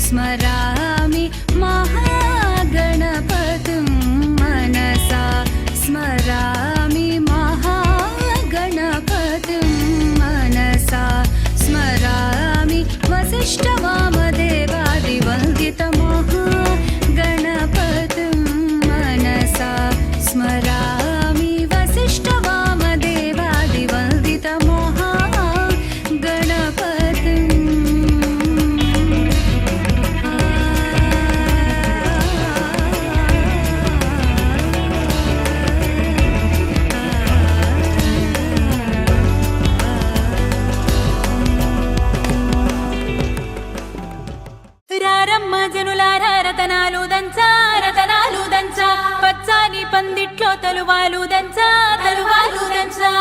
स्मरामि महागणपतिं मनसा स्मरामि महागणपतिं मनसा स्मरामि वसिष्ठवामदेवादिवन्दितमहागणपतिं मनसा स्मरामि वसिष्ठवामदेवादिवन्दितमहागणपतिम् రారమ్మ జనులారా రతనాలు దంచా రతనాలు దంచా పచ్చాని పందిట్లో తలువాలు దంచా తలువాలు దంచా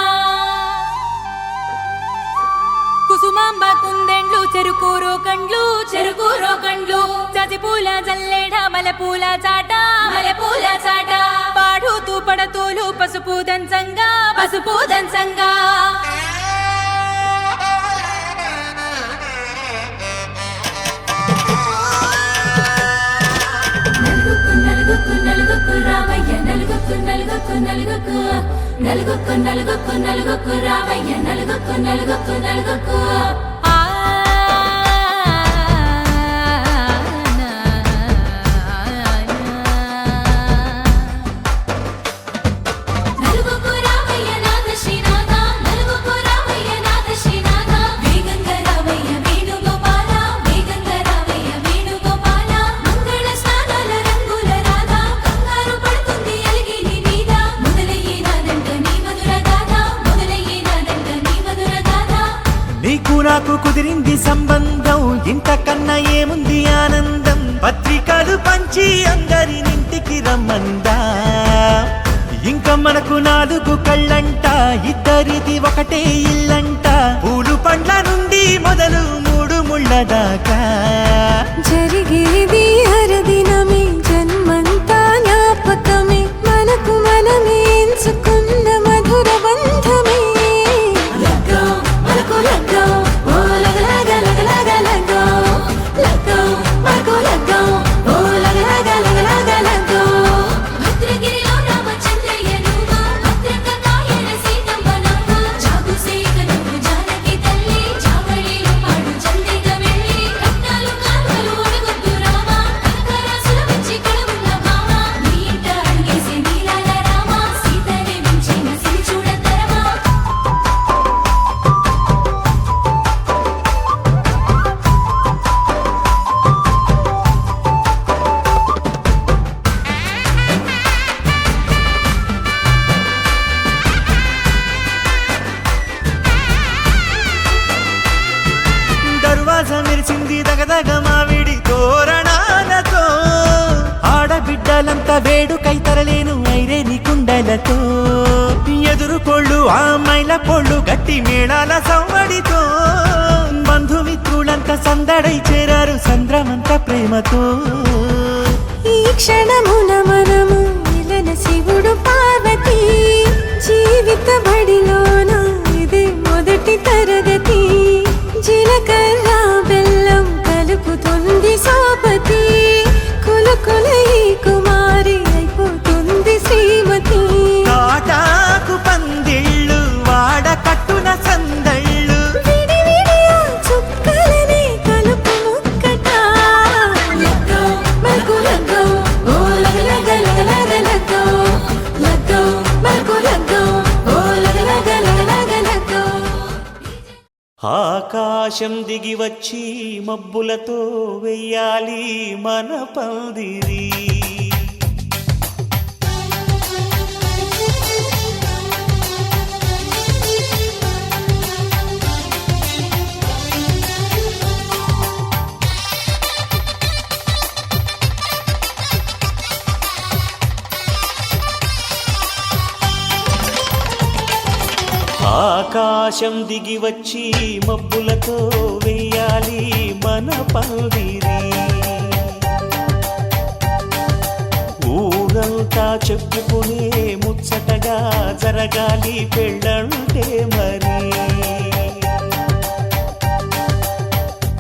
కుసుమాంబ కుందెండ్లు చెరుకూరో కండ్లు చెరుకూరో కండ్లు చజిపూల జల్లేడ మలపూల చాట మలపూల చాట పాడుతూ పడతూలు పసుపు దంచంగా పసుపు దంచంగా నలుగుకు రామయ్య నలుగుకు నలుగుకు నలుగుకు నలుగుకు నలుగుకు నలుగుకు రామయ్య నలుగుకు నలుగుకు నలుగుకు నాకు కుదిరింది సంబంధం ఇంతకన్నా ఏముంది ఆనందం పత్రికలు పంచి అందరినింటికి రమ్మందా ఇంకా మనకు 4 కళ్ళంట ఇద్దరిది ఒకటే ఇల్లంట పూలు పండ్ల నుండి మొదలు 3 ముళ్ళ దాకా జరిగేది హరదినమే జన్మంతా జ్ఞాపకమే మనకు మనమే ఎంచుకున్న మధుర బంధమే లగ్గో మనకు లగ్గో మెరిసింది దగదగ మావిడి తోరణాలతో ఆడబిడ్డలంతా వేడుకై తరలేను ఐరేని కుండలతో ఎదురుకోళ్ళు ఆ మైల పోళ్ళు గట్టి మేళాల సవ్వడితో బంధుమిత్రులంతా సందడై చేరారు సంద్రమంత ప్రేమతో ఈ క్షణమున మనము మిలన శివుడు పార్వతి జీవిత బడిలోన ఇదే మొదటి తరగతి జీలకర్ర బెల్లం కలుపుతుంది సోపతి కులకుల ఈ కుమారి అయిపోతుంది శ్రీమతి కాటాకు పందిళ్ళు వాడ కట్టున సందళ్ళు విడివిడియా చుక్కలని కలుపు ముక్కట లగ్గో మనకు లగ్గో ఓ లగలగ లగలగ లగ్గో లగ్గో మనకు లగ్గో ఓ లగలగ లగలగ లగ్గో ఆకాశం దిగి వచ్చి మబ్బులతో వెయ్యాలి మన పందిరి ఆకాశం దిగి వచ్చి మబ్బులతో వెయ్యాలి మన పందిరి ఊరంతా చెప్పుకునే ముచ్చటగా జరగాలి పెళ్ళంటే మరి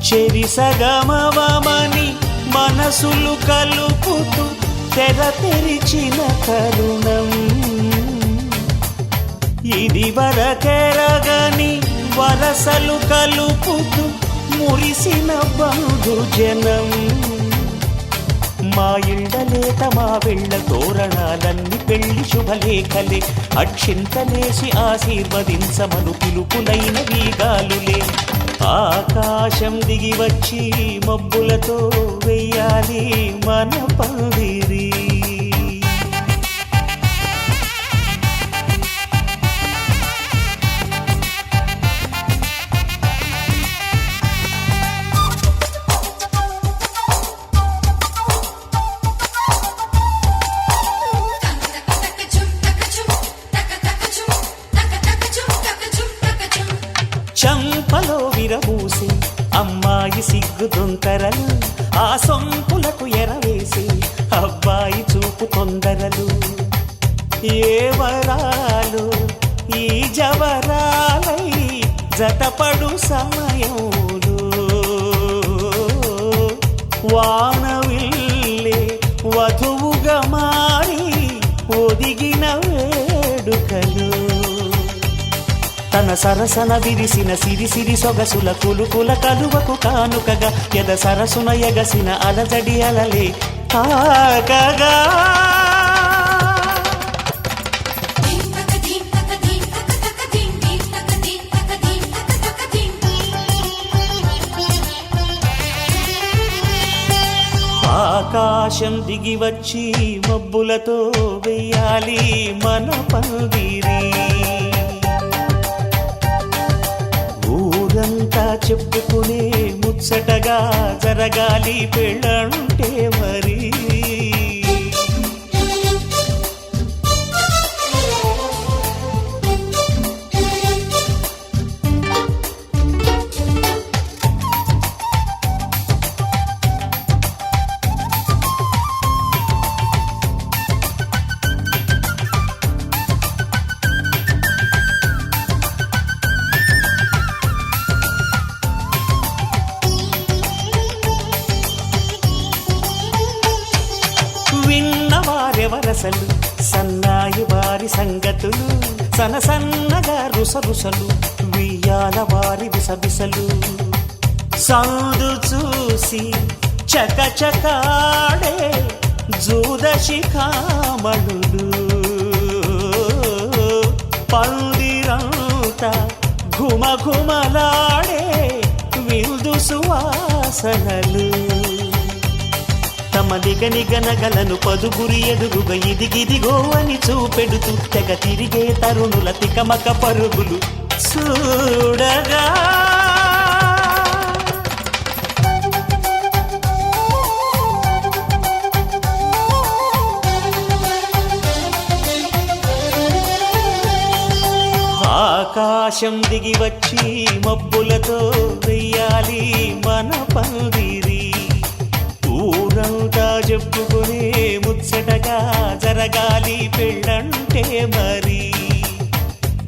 చెరి సగమవమని మనసులు కలుపుతూ తెర తెరిచిన తరుణం ఇది వరకెరగని వరసలు కలుపుతూ మురిసిన బంధుజనం మా ఇళ్ళలేత మా వెళ్ళ తోరణాలన్నీ పెళ్లి శుభలేఖలే అక్షింతలేసి ఆశీర్వదించమను పిలుపులైన వీగాలులే ఆకాశం దిగి వచ్చి మబ్బులతో వెయ్యాలి మన పందిరి చంపలో విరబూసి అమ్మాయి సిగ్గు దొంతరలు ఆ సొంపులకు ఎరవేసి అబ్బాయి చూపు తొందరలు ఏ వరాలు ఈ జవరాలై జతపడు సమయంలో వానవిల్లే వధువుగా మారి ఒదిగిన వేడుకలు తన సరసన విరిసిన సిరిసిరి సొగసుల కులుకుల కలువకు కానుకగా ఎద సరసున ఎగసిన అలజడి అలలే ఆగగా ఆకాశం దిగి వచ్చి మబ్బులతో వెయ్యాలి మన పందిరి ఊరంతా చెప్పుకునే ముచ్చటగా జరగాలి పెళ్ళంటే మరి విన్నవారెవరసలు సన్నాయి వారి సంగతులు సనసన్నగా రుసరుసలు వియ్యాల వారి విసవిసలు సౌదు చూసి చకచకాడే జూదశిఖామణులు పందిరంతా ఘుమఘుమలాడే విందు సువాసనలు తమ నిగనిగనగలను పదుగురి ఎదురుగా ఇదిగిదిగో అని చూపెడుతూ తెగ తిరిగే తరుణుల తికమక పరుగులు చూడగా ఆకాశం దిగి వచ్చి మబ్బులతో వెయ్యాలి మన పందిరి ఊరంతా చెప్పుకునే ముచ్చటగా జరగాలి పెళ్ళంటే మరి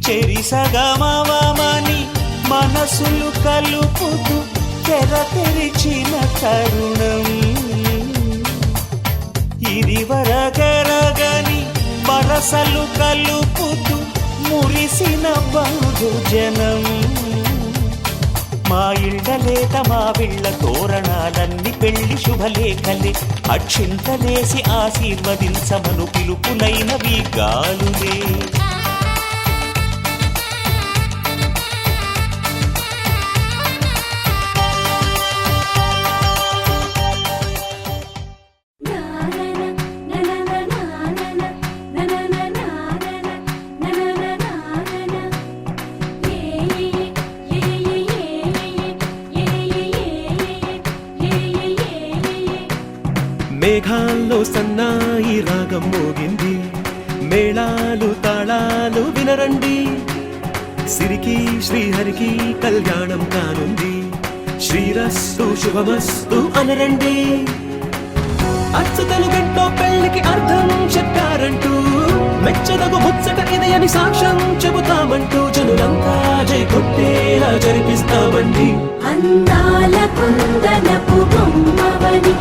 చెరిసగమవమని మనసులు కలుపుతూ తెర తెరిచిన తరుణం ఇది వరగరగని వరసలు కలుపుతూ మురిసిన బంధుజనం మా ఇళ్ళలేత మా వీళ్ళ తోరణాలన్నీ పెళ్లి శుభలేఖలే అక్షింతలేసి ఆశీర్వదించమను పిలుపులైనవి గాలులే మేఘాల్లో సన్నాయి రాగం మోగింది మేళాలు తాళాలు వినరండి సిరికి శ్రీహరికి కళ్యాణం కానుంది శ్రీరస్తు శుభమస్తు అనరండి అచ్చతలు గంటో పెళ్లికి అర్థం చెప్పారంటూ మెచ్చదగు ముచ్చట ఇది అని సాక్ష్యం చెబుతామంటూ జనులంతా జై కొట్టేలా జరిపిస్తామండి అందాల కుందనపు బొమ్మవని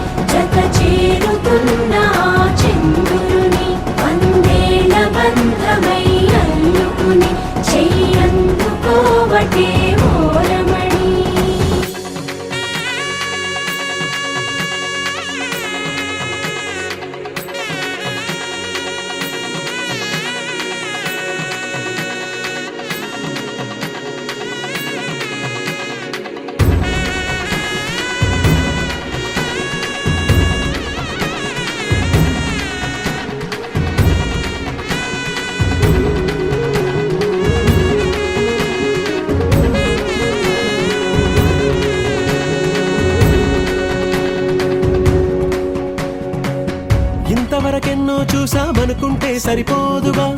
చూసామనుకుంటే సరిపోదుగా,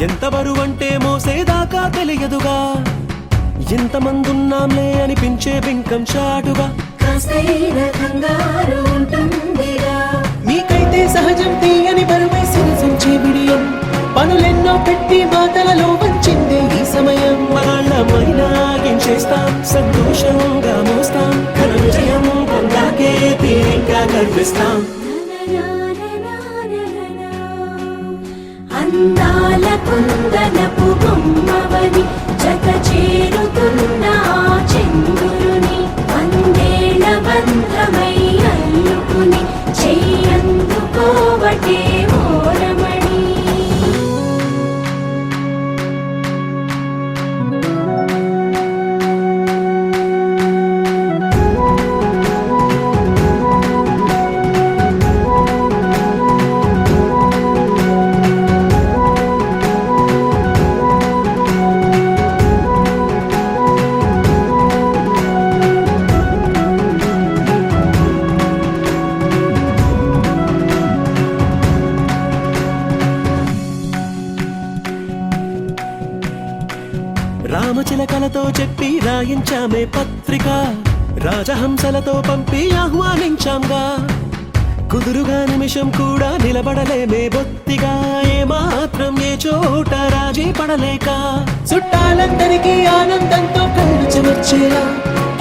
ఎంత బరువంటే మోసేదాకా తెలియదుగా, ఇంతమందున్నాంలే అనిపించే బింకం చాటుగా, కాస్తైన కంగారు ఉంటుందిగా. నీకైతే సహజం తీయని బరువై సిరిసంచే బిడియం, పనులెన్నో పెట్టి మాటలలో వంచిందే ఈ సమయం. వాళ్ళమైనా ఏం చేస్తాం, సంతోషంగా మోస్తాం, ఘన విజయం పొందాకే తీరిగ్గా గర్విస్తాం. అందాల కుందనపు బొమ్మవని జత చేరుతున్న ఆ చంద్రుని, వందేళ్ల బంధమై అల్లుకుని చెయ్యందుకోవటే ఓరమణి. రామచిలకలతో చెప్పి రాయించామే పత్రిక, రాజహంసలతో పంపి ఆహ్వానించాంగా, కుదురుగా నిమిషం కూడా నిలబడలేమే బొత్తిగా, ఏ మాత్రం ఏ చోట రాజీ పడలేక, చుట్టాలందరికీ ఆనందంతో కళ్ళు చెమర్చేలా,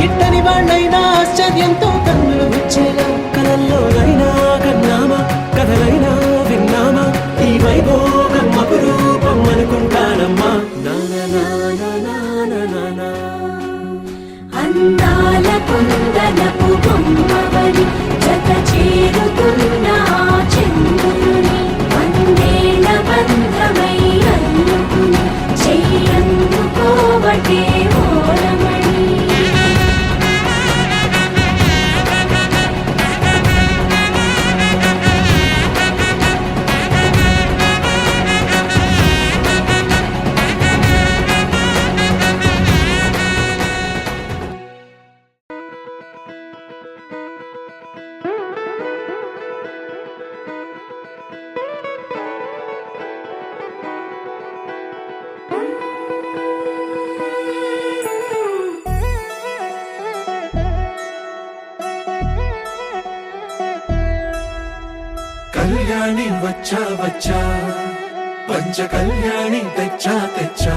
గిట్టని వాళ్ళైనా ఆశ్చర్యంతో కన్నులు వచ్చేలా, కలల్లోనైనా కన్నామా, కథలైనా విన్నామా, ఈ వైభోగం అపురూపం అనుకుంటానమ్మా. అందాల కుందనపు బొమ్మవని జత చేరుతున్న ఆ చంద్రుని, వందేళ్ల బంధమై అల్లుకుని చెయ్యందుకోవటే ఓరమణి. కళ్యాణి వచ్చా వచ్చా, పంచ కళ్యాణి తెచ్చా తెచ్చా,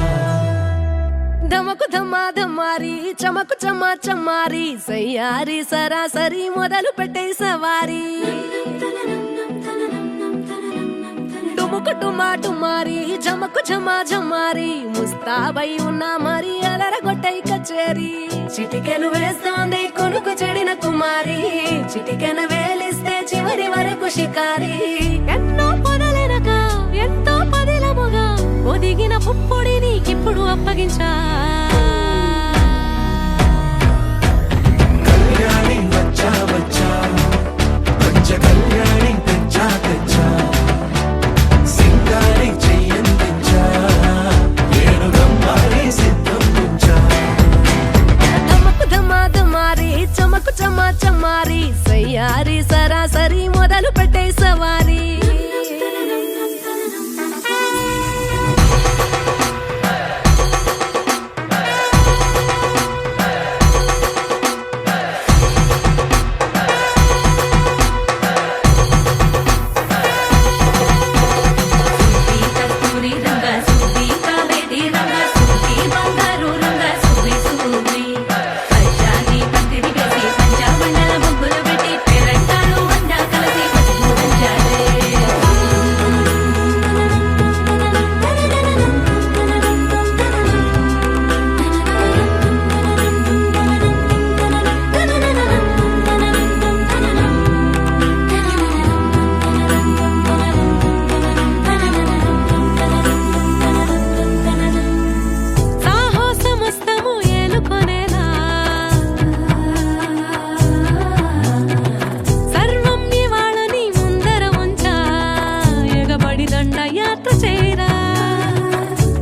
ధమకు ధమ్మా ధమ్మారి చమకు చమ్మా చమ్మారి, సయ్యారి సరాసరి మొదలు పెట్టే సవారి, టుముకు టుమా టుమారి జమకు ఝమా ఝమారి, ముస్తాబై ఉన్నా మరి అలరగొట్టై కచేరి, చిటికెను వేస్తోంది కొనుకు చెడిన కుమారి, చిటికెన వేలిస్తే చివరి వరకు షికారి, ఎన్నో పొదలెనక ఎంతో పదిలముగా ఒదిగిన పుప్పొడి నీకిప్పుడు అప్పగించా. కళ్యాణి వచ్చా వచ్చా, పంచ కళ్యాణి తెచ్చా తెచ్చా, సింగారి చెయ్యందించా, ఏనుగమ్మారి సిద్ధం ఉంచా. ధమకు ధమా ధమారి చమకు చమ్మా చమ్మారి, సయ్యారి సరాసరి మొదలు పెట్టే సవారి.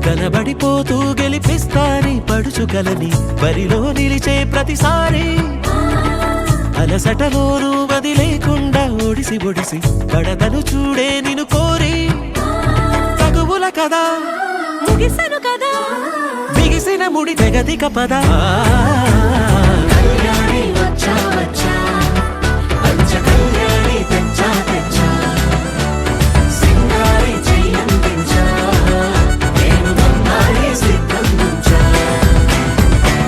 కనబడిపోతూ గెలిపిస్తాని పడుచుగలని బరిలో నిలిచే ప్రతిసారి అలసటలోనూ మది లేకుండా ఒడిసి ఒడిసి కడతను చూడే నిన్ను కోరి తగువుల కదా ముగిసను కదా బిగిసిన ముడి తెగదిక పద కళ్యాణి వచ్చా వచ్చా పంచ కళ్యాణి తెచ్చా తెచ్చా సింగారి చెయ్యందించా నేను నమ్మాలి సిద్ధం నుంచా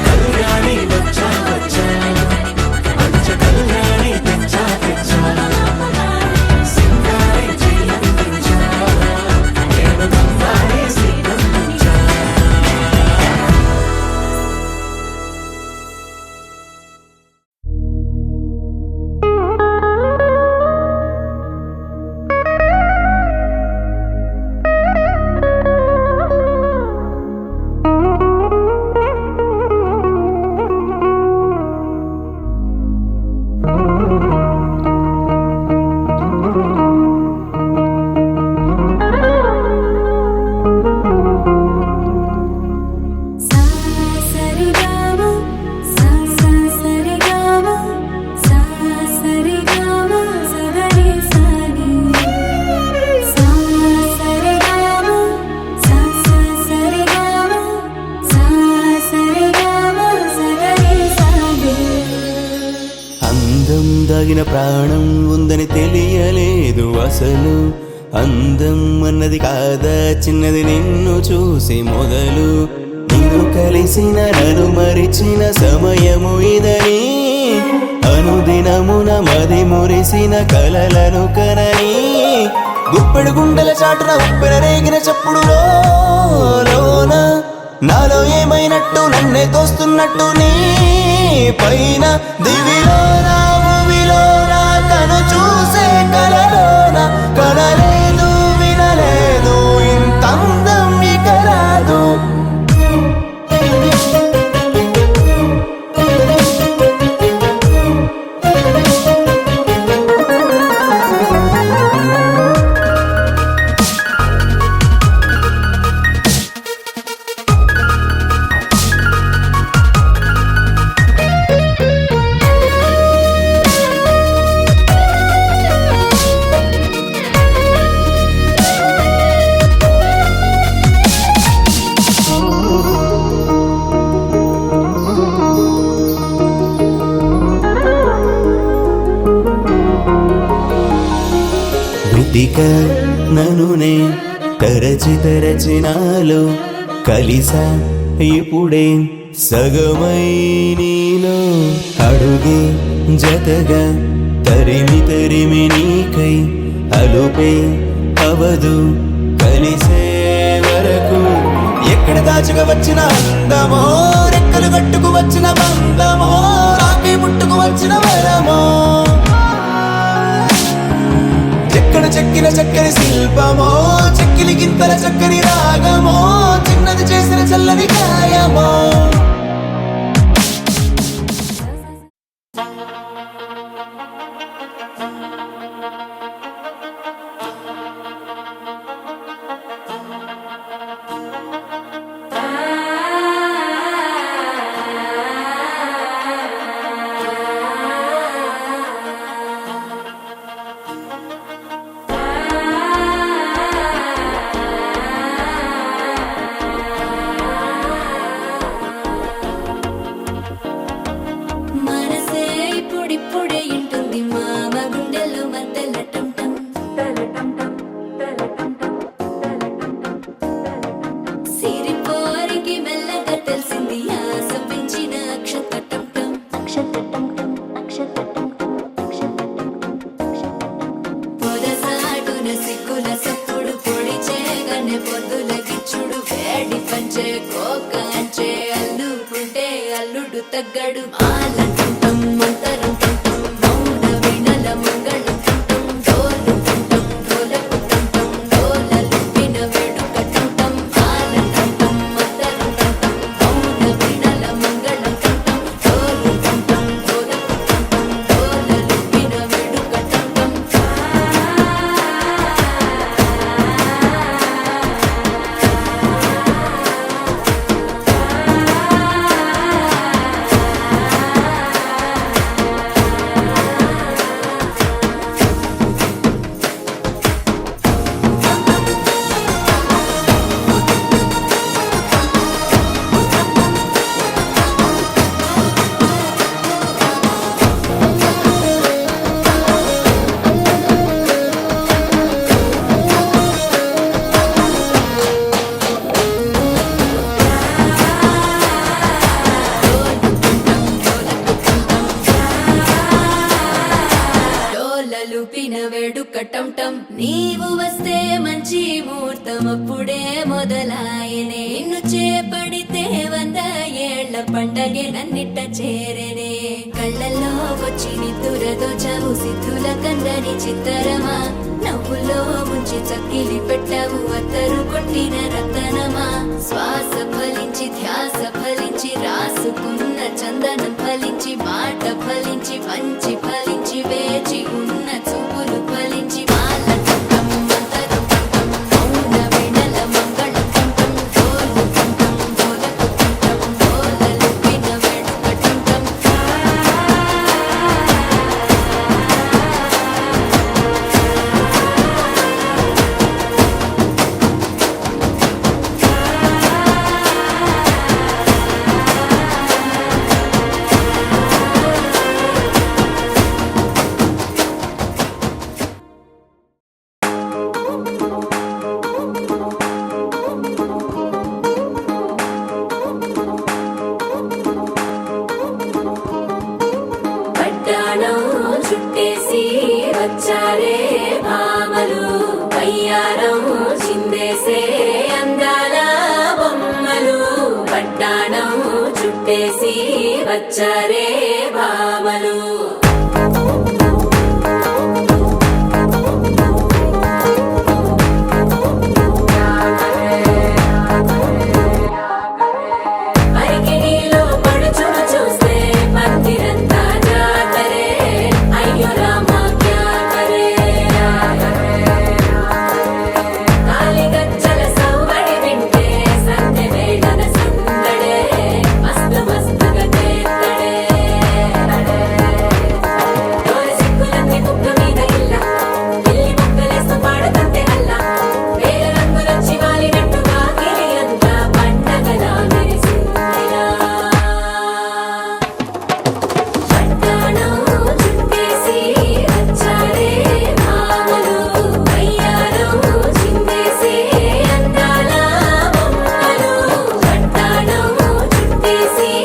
కళ్యాణి వచ్చా వచ్చా పంచ కళ్యాణి తెచ్చా తెచ్చా సింగారి చెయ్యందించా నేను నమ్మాలి సిద్ధం నుంచా అందం దాగిన ప్రాణం ఉందని తెలియలేదు అసలు అందం అన్నది కాదా చిన్నది నిన్ను చూసి మొదలు నిన్ను కలిసిన నన్ను మరిచిన సమయము ఇదని అనుదినమున మది మురిసిన కలలను కనని గుప్పెడు గుండెల చాటున ఉప్పెన రేగిన చప్పుడులో లోన నాలో ఏమైనట్టు నన్నే తోస్తున్నట్టు నీ పైన దివిలోన భూమిలోన కను చూసే కలలోన కనలేదు వినలేదు ఇంత అందం ఇక రాదు వెతిక ననునే తరచి తరచి నాలో కలిసా ఇప్పుడే సగమై నీలో అడుగే జతగా తరిమి తరిమి నీకై అలుపే అవదు కలిసే వరకు ఎక్కడ దాచుకు వచ్చిన అందమో రెక్కలు కట్టుకు వచ్చిన బంధమో రాకి ముట్టుకు వచ్చిన వరమో ఎక్కడ చెక్కిన చక్కని శిల్పమో చెక్కిలి గింతల చక్కని రాగమో చిన్నది చేసిన చల్లని గాయమో మనసే ఇప్పుడిప్పుడే ఇంటుంది మామ గుండెల్లో మధ్యల టం టం సిరిపోరికి మెల్లగా తెలిసింది ఆశ పెంచిన అక్షత టం టం పొదసాటున సిగ్గుల సప్పుడు పొడి చేయగానే పొద్దుల గిచ్చుడు వేడి పంచే కోక అంచే అల్లుకుంటే అల్లుడు తగ్గడు ఆలంటుంటం మంతరం టుంటం మౌన వినల మంగళం టుంటం డోలు టుంటం డోలకు టుంటం డోలలు విన వేడుక టుంటం ఆలంటుంటం మంతరం టుంటం మౌన వినల మంగళం టుంటం డోలు టుంటం డోలకు టుంటం డోలలు విన వేడుక టుంటం లూపిన వేడుక టం నీవు వస్తే మంచి ముహూర్తం అప్పుడే మొదలాయనే నిన్ను చేపడితే 100 ఏళ్ల పండగే నన్నిట్ట చేరనే కళ్ళల్లో వచ్చి నిద్దురదో చావు సిద్ధుల కందని చిత్తరమా నవ్వులో ముంచి చక్కిలి పెట్టావు అత్తరు కొట్టిన రతనమా శ్వాస ఫలించి ధ్యాస ఫలించి రాసుకున్న చందనం ఫలించి మాట ఫలించి మంచి ఫలించి వేచి ఉన్న చూపులు ఫలించి మాల టుంటం మంతరం టుంటం మౌన వెనల మంగళ టుంటం డోలు టుంటం డోలకు టుంటం డోలలు విన వేడుక టుంటం పట్టాణం చుట్టేసి వచ్చారే భామలు వయ్యారం చిందేసే అందాల బొమ్మలు పట్టాణం చుట్టేసి వచ్చారే భామలు పరికిణీలో పడుచును చూస్తే మందిరంతా జాతరే అయ్యో రామా క్యా కరే కాలిగజ్జల సవ్వడి వింటే సంధ్య వేళన సందడే మస్తు మస్తుగా చేత్తడే డోరి సిక్కులన్నీ కుక్క మీద ఇల్ల పిల్లి ముక్కలేస్తూ పాడుతుంటే అల్లా వేల రంగులొచ్చి వాలినట్టుగా గిలి అంతా పండగలా మెరిసిందిలా పట్టాణం చుట్టేసి వచ్చారే భామలు వయ్యారం చిందేసే అందాల బొమ్మలు పట్టాణం చుట్టేసి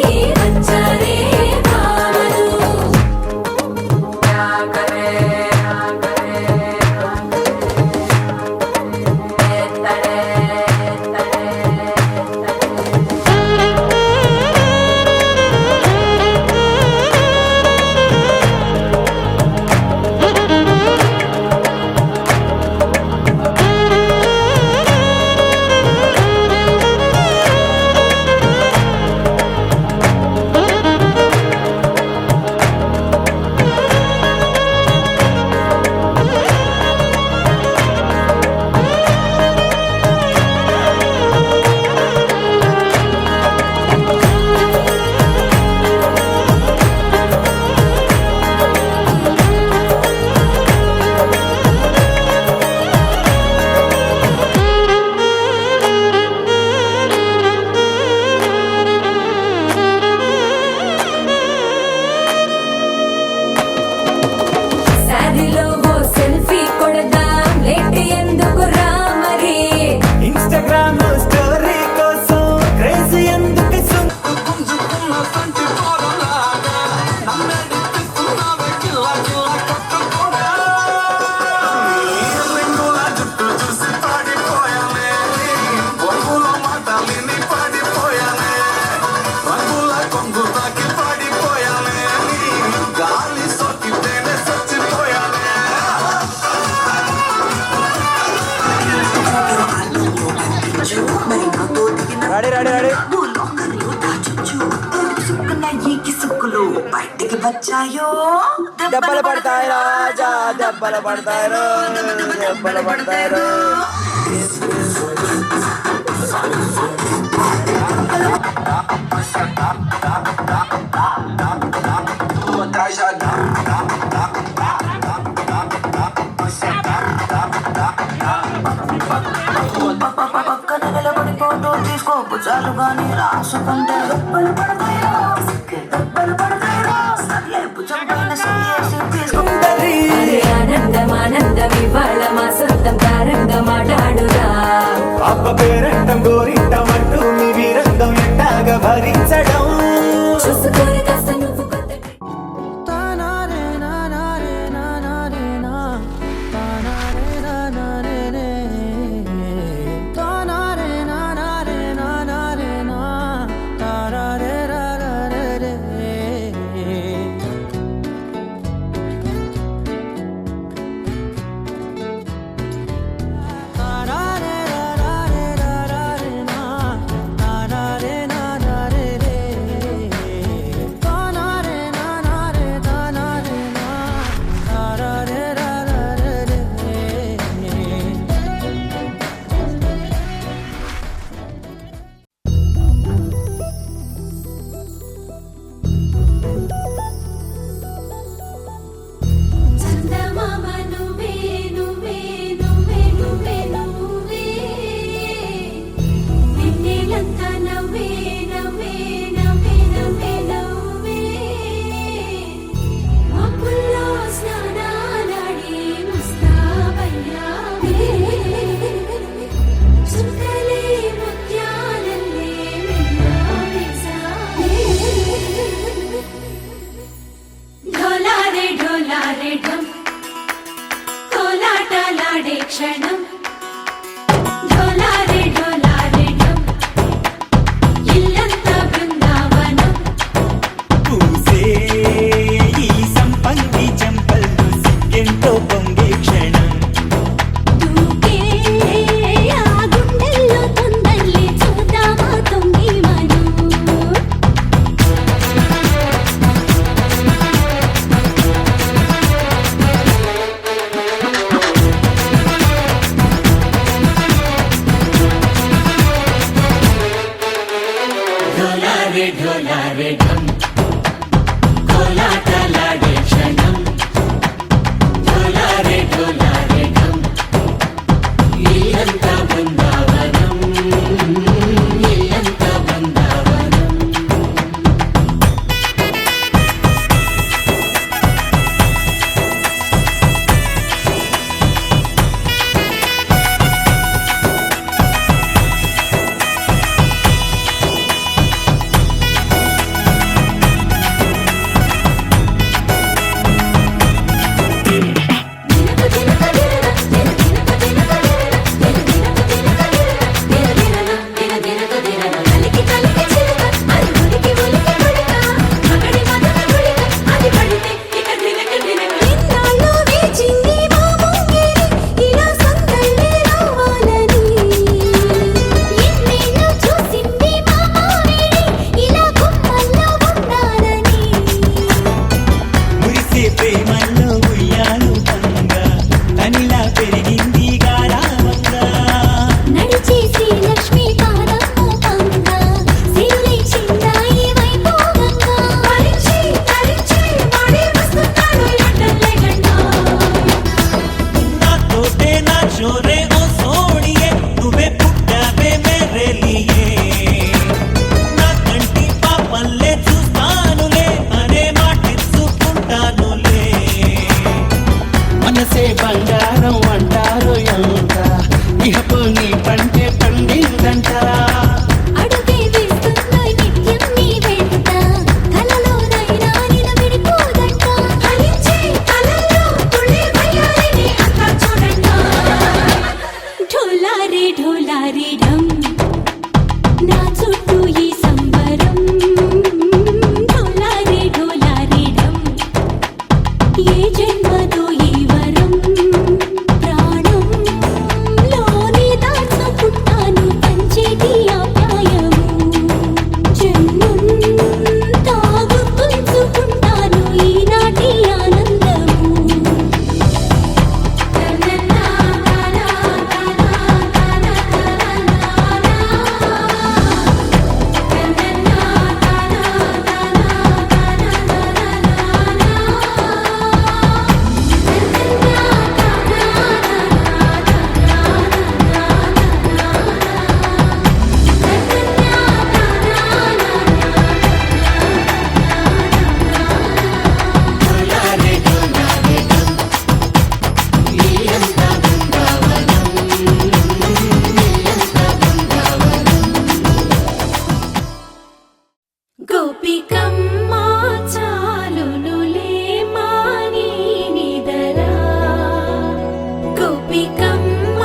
వచ్చారే భామలు శారీలో ఓ సెల్ఫీ కొడదాం లేట్ ఎందుకు రా మరి ఇన్స్టాగ్రామ్ స్టోరీ కోసం క్రేజీ ఎందుకు రెడీ రెడీ రెడీ బయటికి వచ్చాయో దెబ్బలు పడతాయి రాజా దెబ్బలు పడతాయి దెబ్బలు పడతాయి పక్కన నిలబడి ఫోటో తీసుకోపు చాలు గాని రాసుకుంటే దెబ్బలు పడతాయో దెబ్బలు పడతాయో సర్లే భుజంపైన సరియేసి తీసుకుంటది ఆనందం ఆనందం ఇవాళ మా సొంతం తారంగా మాట్లాడురా అబ్బ పేరంటం గోరింటం అంటూ మీ వీరంగం ఎట్టాగా భరించడం చూసుకొని కాస్త నువ్వు కొత్త నా క్షణం ఢోలారే ఢోలారే ఢం ఇల్లంతా బృందావనం పూసే ఈ సంపంగి చెంపల్లో సిగ్గెంతో పొంగే క్షణం దూకే ఆ గుండెల్లో తొందరలే చూద్దామా తొంగి మనం ఢోలారే ఢోలారే ఢం కోలాటలాడే క్షణం ఢోలారే ఢోలారే ఢం ఇల్లంతా బృందావనం ఇల్లంతా బృందావనం మురిసే ప్రేమల్లో ఉయ్యాలు తంగా తనిలా పెరిగింది గారావంగా నడిచేసి లక్ష్మీ పాదము పంగా సిరులై చిందాయి వైభోగంగా తరించి తరించి మాడి వస్తున్నాడు ఎట్టలే గంటా నా తోటే నా చోరే ఓ సోడియే నువ్వే పుట్టావే మేరే లియే నా కంటి పాపల్లే చూస్తానులే అనే మాటిచ్చుకుంటానులే మనసే బంగారం అంటారు ఎంత ఇహపు నీ పంటే పండిందంట అడుగే వేస్తున్నాయి నిత్యం నీ వెంట కలలోనైనా నిలబడిపోదంట ఫలించే కలల్లో తుళ్ళి వయ్యారిని అంతా చూడంట ఢోలారే ఢోలారే ఢం నా చుట్టూ ఈ సంబరం ఢోలారే ఢోలారే ఢం ఏ జన్మదో ఈ వరం ప్రాణంలోనే దాచుకుంటాను పంచేటి ఆప్యాయము జన్మంతా గుర్తుంచుకుంటాను ఈనాటి ఆనందము గోపికమ్మ చాలునులే మాని నిదరా గోపికమ్మ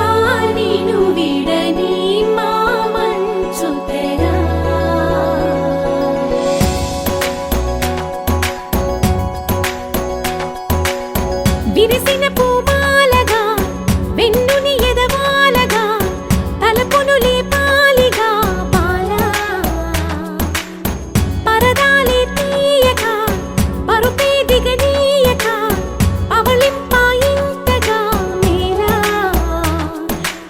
నిను విడని మా మంచు తెరా విరిసిన పూమాలగా వెన్నుని ఎదవాలగా తలపును లేపాలిగా పాలా పరదాలే తీయక పరుపే దిగనీయక పవళింపాయింతగా మేరా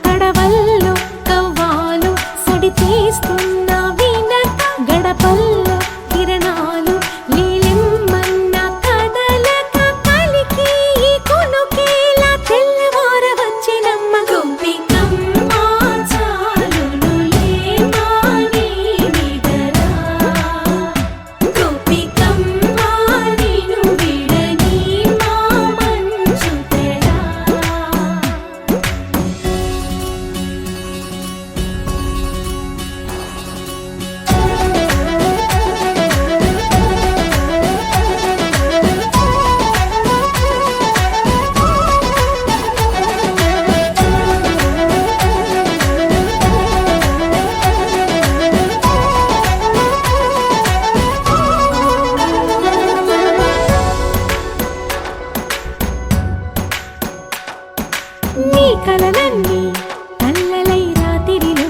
కడవల్లో కవ్వాలు సడి చేస్తున్న వీణత గడపల్లో కిరణాలు లీలిమ్మన్న కదలక కలికి ఈ కొనుకే నీ కలలన్నీ కల్లలై రాత్రిలో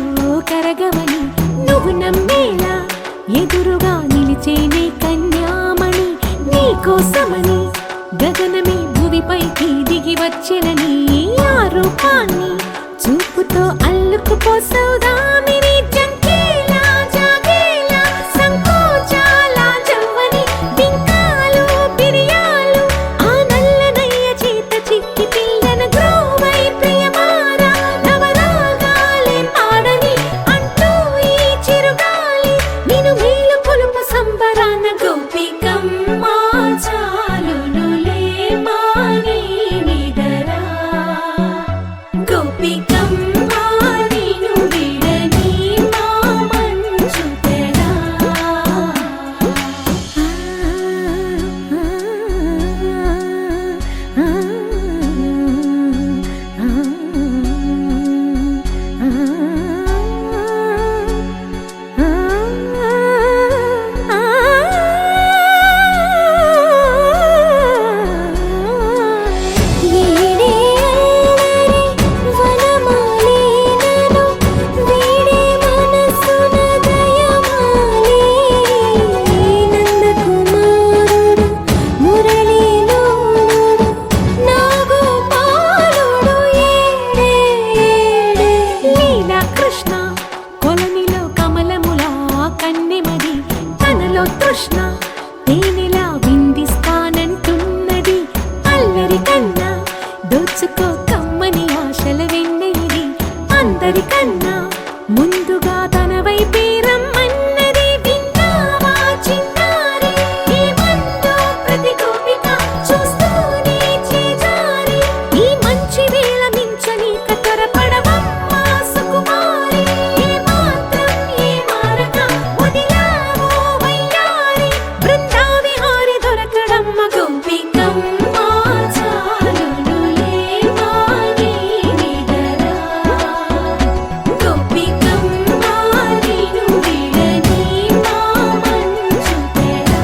కరగవని నువ్వు నమ్మేలా ఎదురుగా నిలిచేనే కన్యామణి నీ కోసమని గగనమే భువిపైకి దిగి వచ్చెనని ఆ రూపాన్ని చూపుతో అల్లుకుపోసౌదామిని జంకేలా జాగేలా సంకోచాల జవ్వని బింకాలు బిరియాలు ఆ నల్లనయ్య చేత చిక్కి పిల్లన గ్రోవై ప్రియమారా నవరాగాలే పాడని అంటూ ఈ చిరుగాలి నిన్ను మేలు కొలుపు సంబరాన గోపికమ్మ చాలునులే మాని నిదరా గోపికమ్మ నిన్ను విడని మా మంచు తెరా కృష్ణ కొలనిలో కమలములా కన్నెమది తనలో తృష్ణ తేనెలా విందిస్తానంటున్నది అల్లరి కన్నా దోచుకో కమ్మని ఆశల వెన్నెయిది అందరికన్నా ముందుగా తన వైపే రమ్మన్నది విన్నావా చిన్నారి ఏమందో ప్రతి గోపిక చూస్తూనే చేజారి ఈ మంచి వేళ మించని కతరపడవమ్మా సుకుమారి ఏ మాత్రం ఏ మారక వదిలావో వయ్యారి బృందావిహారి దొరకడమ్మ గోపికమ్మ చాలునులే మాని నిదరా గోపికమ్మ నిన్ను విడని మా మంచు తెరా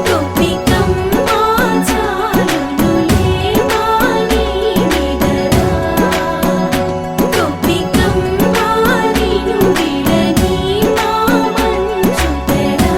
గోపికమ్మ చాలునులే మాని నిదరా గోపికమ్మ నిన్ను విడని మా మంచు తెరా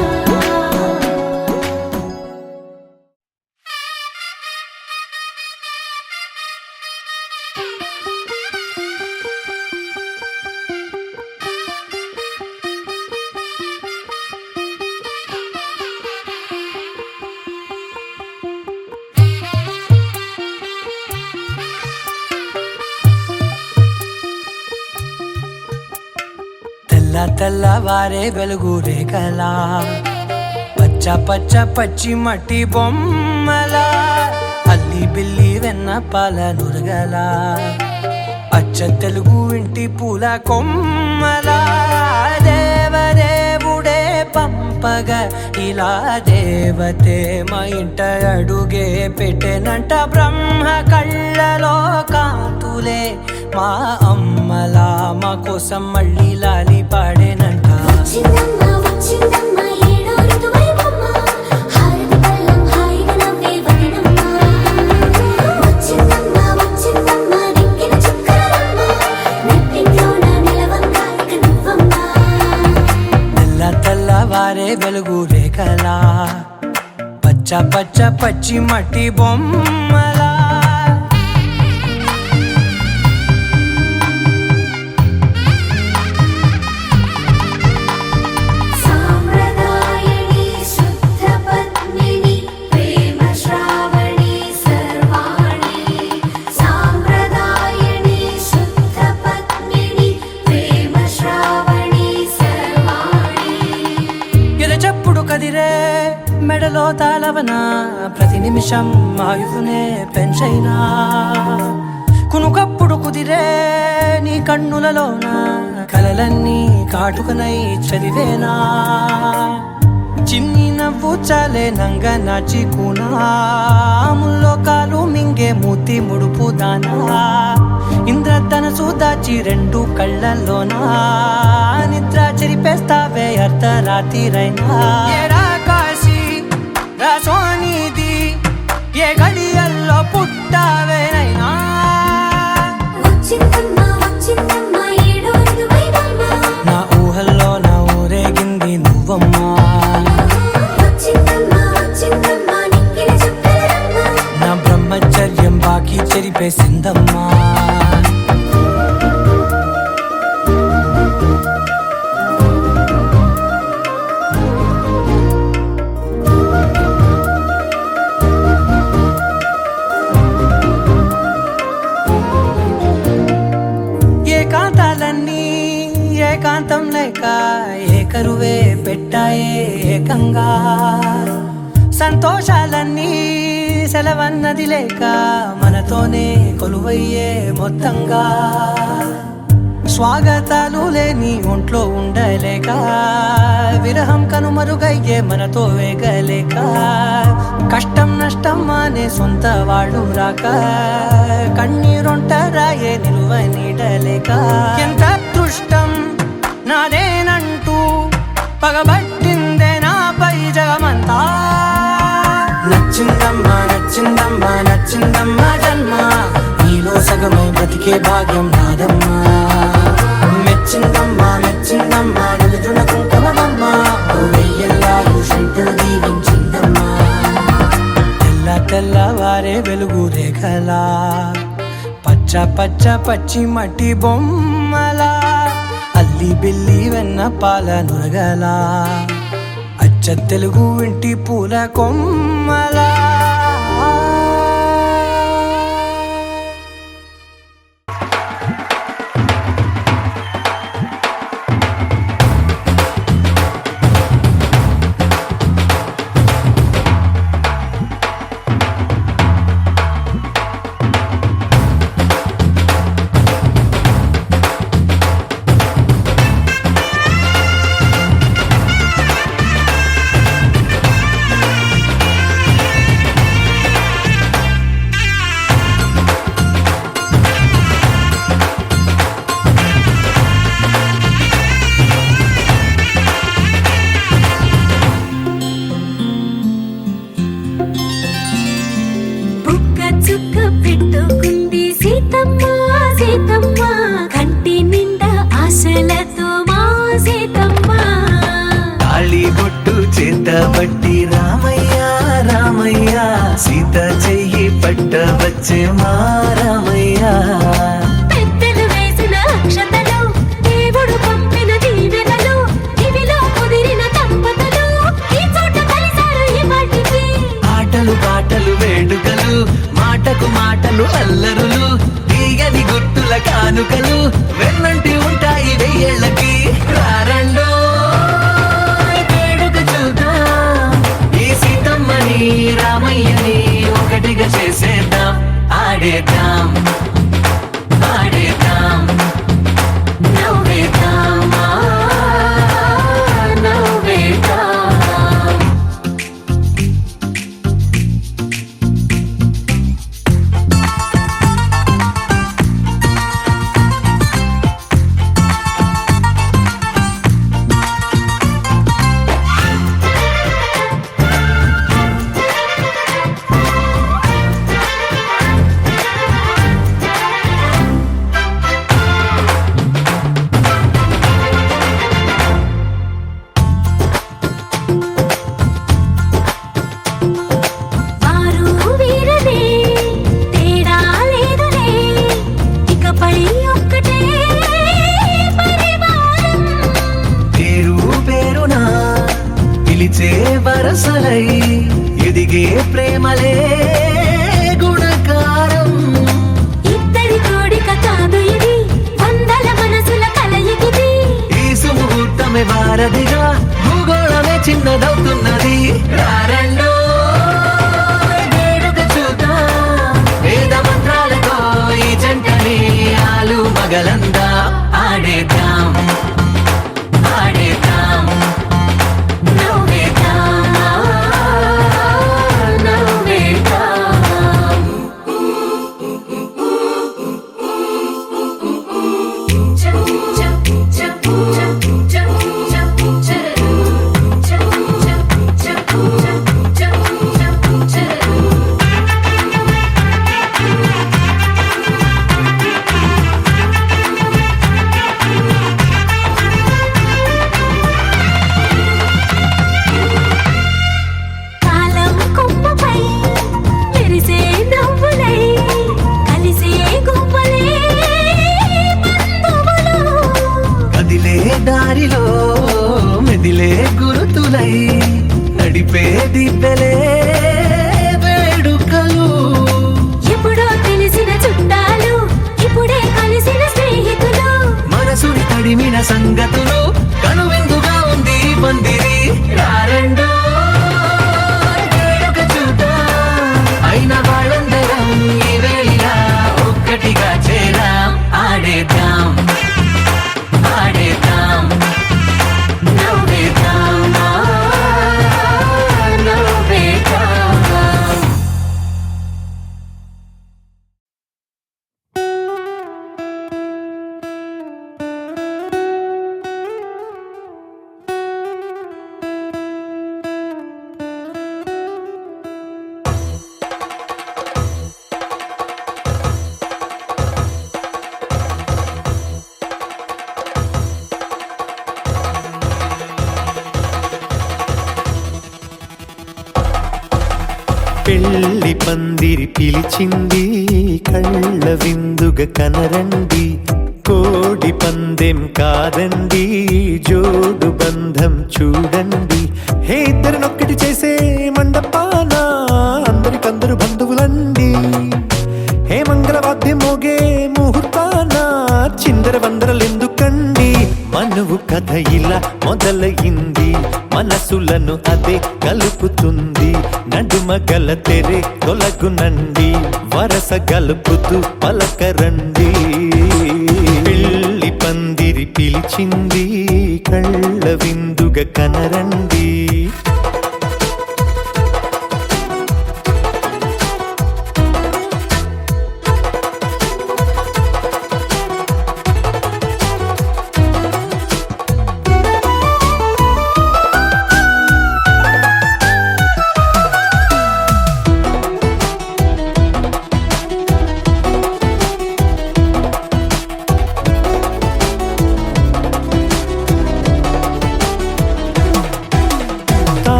తెల్ల తెల్లవారే వెలుగు రేఖలా పచ్చ పచ్చ పచ్చి మట్టి బొమ్మలా అల్లి బిల్లి వెన్న పాల నురగలా అచ్చ తెలుగు ఇంటి పూల కొమ్మలా దేవదేవుడే పంపగా ఇలా దేవతే మా ఇంట అడుగే పెట్టెనంట బ్రహ్మ కళ్ళలో కాంతులే మా అమ్మలా మా కోసం మళ్ళీ లాలి పాడేనంట వచ్చిందమ్మ వచ్చిందమ్మ ఏడో ఋతువైవమ్మ హారతి పళ్ళం హాయిగా నవ్వే వదనమ్మ వచ్చిందమ్మ వచ్చిందమ్మ నెక్కిన చుక్కలమ్మ నెట్టింట్లోన నిలవంగ ఇక నువ్వమ్మ తెల్ల తెల్లవారే వెలుగు రేఖలా పచ్చ పచ్చ పచ్చి మట్టి బొమ్మలా సాంప్రదాయని శుద్ధ పద్మిని ప్రేమ శ్రావణి సర్వాణి సాంప్రదాయని శుద్ధ పద్మిని ప్రేమ శ్రావణి సర్వాణి ఎరచప్పుడు కదిరే మెడలో తాళవన ప్రతి నిమిషం ఆయువునే పెంచైనా కునుకప్పుడు కుదిరే నీ కన్నులలోన కలలన్నీ కాటుకనై చదివేనా చిన్ని నవ్వు చాలే నంగ నాచి ముల్లోకాలు మింగే మూతి ముడుపు దానా ఇంద్రధనసు దాచి రెండు కళ్ళల్లోనా నిద్ర చెరిపేస్తావే అర్ధరాత్రిరైనా ఏడా కాశీ రా సోనిది ఏ గడియల్లో పుట్టావేనైనా చెప్పేసిందమ్మా. ఏకాంతాలన్నీ ఏకాంతం లేక ఏకరువే పెట్టాయే ఏకంగా, సంతోషాలన్నీ సెలవన్నది లేక మనతోనే కొలువయ్యే మొత్తంగా, స్వాగతాలు లేని ఒంట్లో ఉండలేక విరహం కనుమరుగయ్యే మనతో వేగలేక, కష్టం నష్టం అనే సొంత వాళ్ళు రాక కన్నీరొంటరాయే నిలువ నీడలేక, ఎంత అదృష్టం నాదేనంటూ పగబట్టిందే నాపై జగమంతా. నచ్చిందమ్మా నచ్చిందమ్మా నచ్చిందమ్మా జన్మ, నీలో సగమై బ్రతికే భాగ్యం నాదమ్మా. మెచ్చిందమ్మా మెచ్చిందమ్మా నిలుచున్న కుంకుమమ్మా, వెయ్యల్లాలు శంకరు దీవించిందమ్మా. తెల్ల తెల్లవారే వెలుగు రేఖలా, పచ్చ పచ్చ పచ్చి మట్టి బొమ్మలా, అల్లి బిల్లి వెన్న పాల నురగలా, అచ్చ తెలుగు ఇంటి పూల కొమ్మలా. బుక్క చుక్క పెట్టుకుంది సీతమ్మ సీతమ్మ, కంటి నిండా ఆశలతో మా సీతమ్మ. తాళి బొట్టు చేత బట్టి రామయ్య రామయ్య, సీత చెయ్యి పట్ట వచ్చే మా రామయ్య. పెద్దలు వేసిన అక్షతలు, దేవుడు పంపిన దీవెనలు, ఇవిలో కుదిరిన దంపతులు ఈ చోట కలిసారు ఈ వాటికి. ఆటలు పాటలు వేడుకలు, మాటకు మాటలు అల్లరులు, తీయని గుట్టుల కానుకలు వెన్నంటి ఉంటాయి వెయ్యేళ్ళకి. రారండో వేడుక చూద్దాం, ఈ సీతమ్మని రామయ్యని ఒకటిగా చేసేద్దాం. ఆడేద్దాం ఆడేద్దాం నవ్వేద్దాం నవ్వేద్దాం. పందిరి పిలిచింది కళ్ళ విందుగా కనరండి కోడి పందెం కాదండి జోడు బంధం చూడండి హే ఇద్దరినొక్కటి చేసే మండపాన అందరికందరు బంధువులండి హే మంగళవాద్యం మోగే ముహూర్తాన చిందర వందరలెందుకండి మనువు కథ ఇలా మొదలయింది మనసులను అదే కలుపుతుంది నడుమ గల తెరే తొలగునండి వరస గలుపుతూ పలకరండి పెళ్లి పందిరి పిలిచింది కళ్ళ విందుగా కనరండి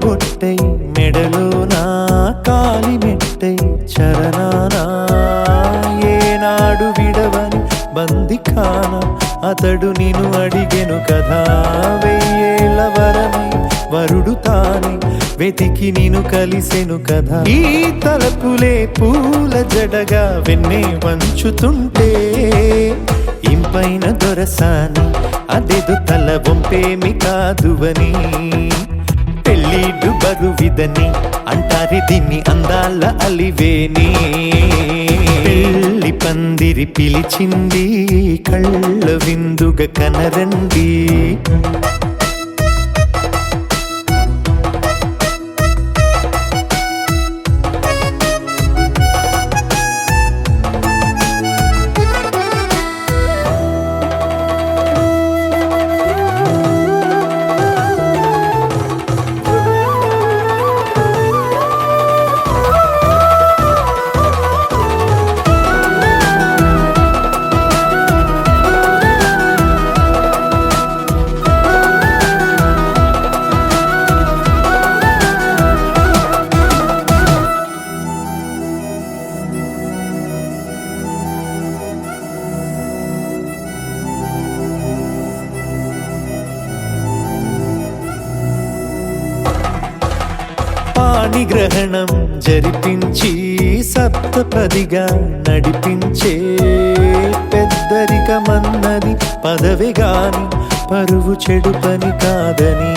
బొట్టై మెడలోనా కాలి మెట్టై చరణానా ఏనాడు విడవని బందిఖాన అతడు నిన్ను అడిగెను కదా వెయ్యేళ్ళ వరమై వరుడు తానే వెతికి నిన్ను కలిసెను కదా ఈ తలపులే పూల జడగా వెన్నే వంచుతుంటే ఇంపైన దొరసాని అదేదో తల వంపేమి కాదువని పెళ్ళిడు బరువిదని అంటారే దీన్ని అందాల అలివేని పెళ్లి పందిరి పిలిచింది కళ్ళ విందుగా కనరండి పాణిగ్రహణం జరిపించి సప్తపదిగా నడిపించే పెద్దరికమన్నది పదవి గాని పరువు చెడు పని కాదని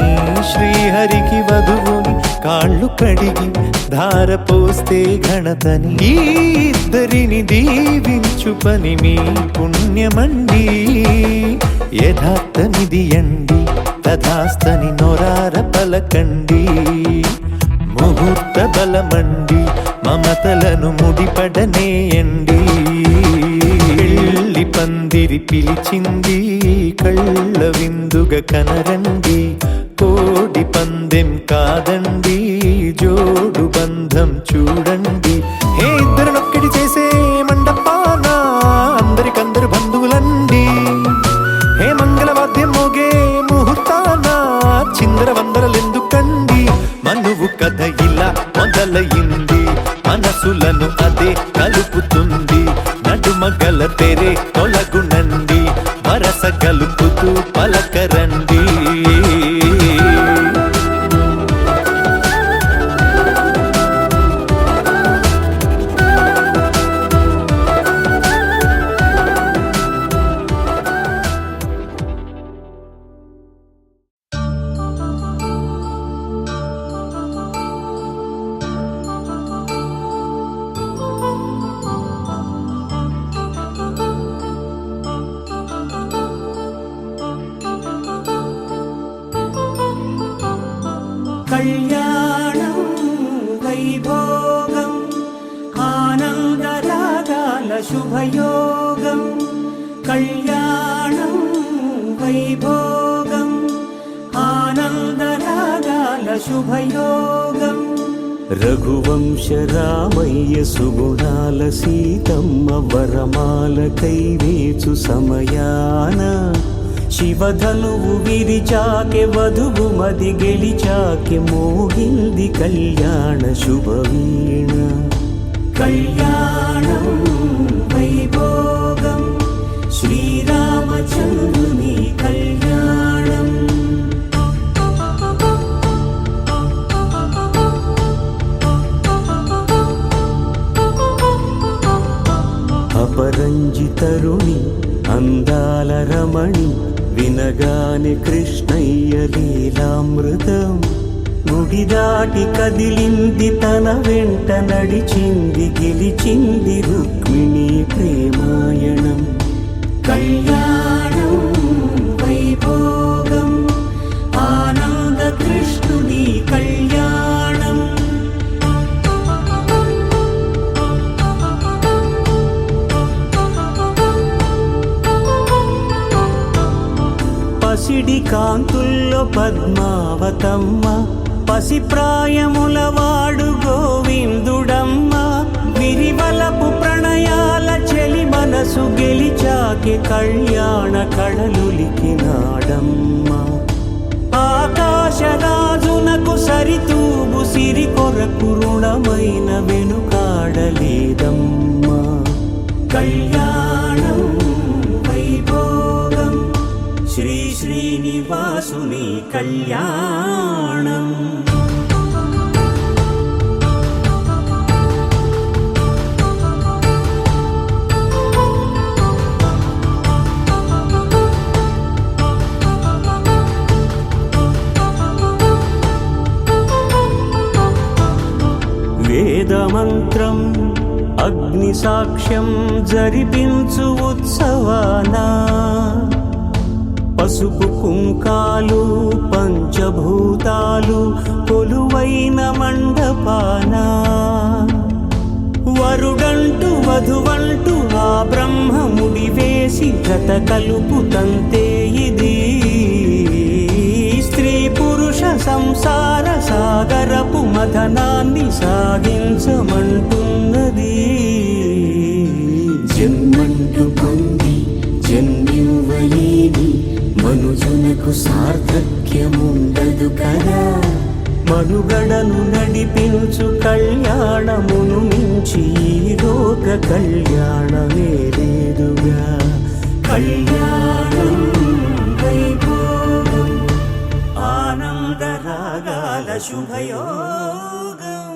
శ్రీహరికి వధువుని కాళ్ళు కడిగి ధార పోస్తే ఘనతని ఈ ఇద్దరిని దీవించు పని మీ పుణ్యమండి యథార్థమిది అండి తథాస్తని నొరార పలకండి ముహూర్త బలమండి మమతలను ముడిపడనేయండి పెళ్లి పందిరి పిలిచింది కళ్ళ విందుగా కనరండి కోడి పందెం కాదండి జోడు బంధం చూడండి హే ఇద్దరినొక్కటి చేసే మండపాన అందరికందరు బంధువులండి హే మంగళవాద్యం మోగే ముహూర్తాన చిందర వందరలెందుకండి మనువు కథ ఇలా మొదలయింది మనసులను అదే కలుపుతుంది నడుమ గల తెరే తొలగునండి వరస గలుపుతూ పలకరండి కళ్యాణం వైభోగం ఆనందరాగాల శుభయోగం కళ్యాణం వైభోగం ఆనందరాగాల శుభయోగం రఘువంశ రామయ్య సుగుణాల సీతమ్మ వరమాల కైవేచు సమయాన శివధనువు విరిచాకె వధువు మది గెలిచాకె మోగింది కళ్యాణ శుభవీణ కళ్యాణం వైభోగం శ్రీరామచంద్రుని కళ్యాణం అపరంజి తరుణి అందాల రమణి వినగానే కృష్ణయ్య లీలామృతం గుడి దాటి కదిలింది తన వెంట నడిచింది గెలిచింది రుక్మిణి ప్రేమాయణం కళ్యాణం వైభోగం ఆనంద కృష్ణుని కళ్యాణం పసిడి కాంతుల్లో పద్మావతమ్మ పసిప్రాయముల వాడు గోవిందుడమ్మ విరివలపు ప్రణయాల చెలి మనసు గెలిచాకే కళ్యాణ కళలులికినాడమ్మ ఆకాశరాజునకు సరితూగు సిరి కొరకు రుణమైన వెనుకాడలేదమ్మా కళ్యాణం వైభోగం శ్రీ శ్రీనివాసుని కళ్యాణం వేదమంత్రం అగ్ని సాక్ష్యం జరిపించు ఉత్సవానా పసుపు కుంకాలు పంచభూతాలు కొలువైన మండపానా వరుడంటూ వధువంటూ ఆ బ్రహ్మముడి వేసి గత కలుపు తంతే ఇది స్త్రీ పురుష సంసార సాగరపు మథనాన్ని సాగించమంటున్నది జన్మంటూ పొంది జన్మివ్వలేని మనుజునకు సార్థక్యముండదు కదా మనుగడను నడిపించు కళ్యాణమును మించి ఈ లోక కళ్యాణమే లేదుగా కళ్యాణం వైభోగం ఆనంద రాగాల శుభయోగం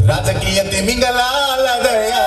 రాజకీయ మింగలాలదయా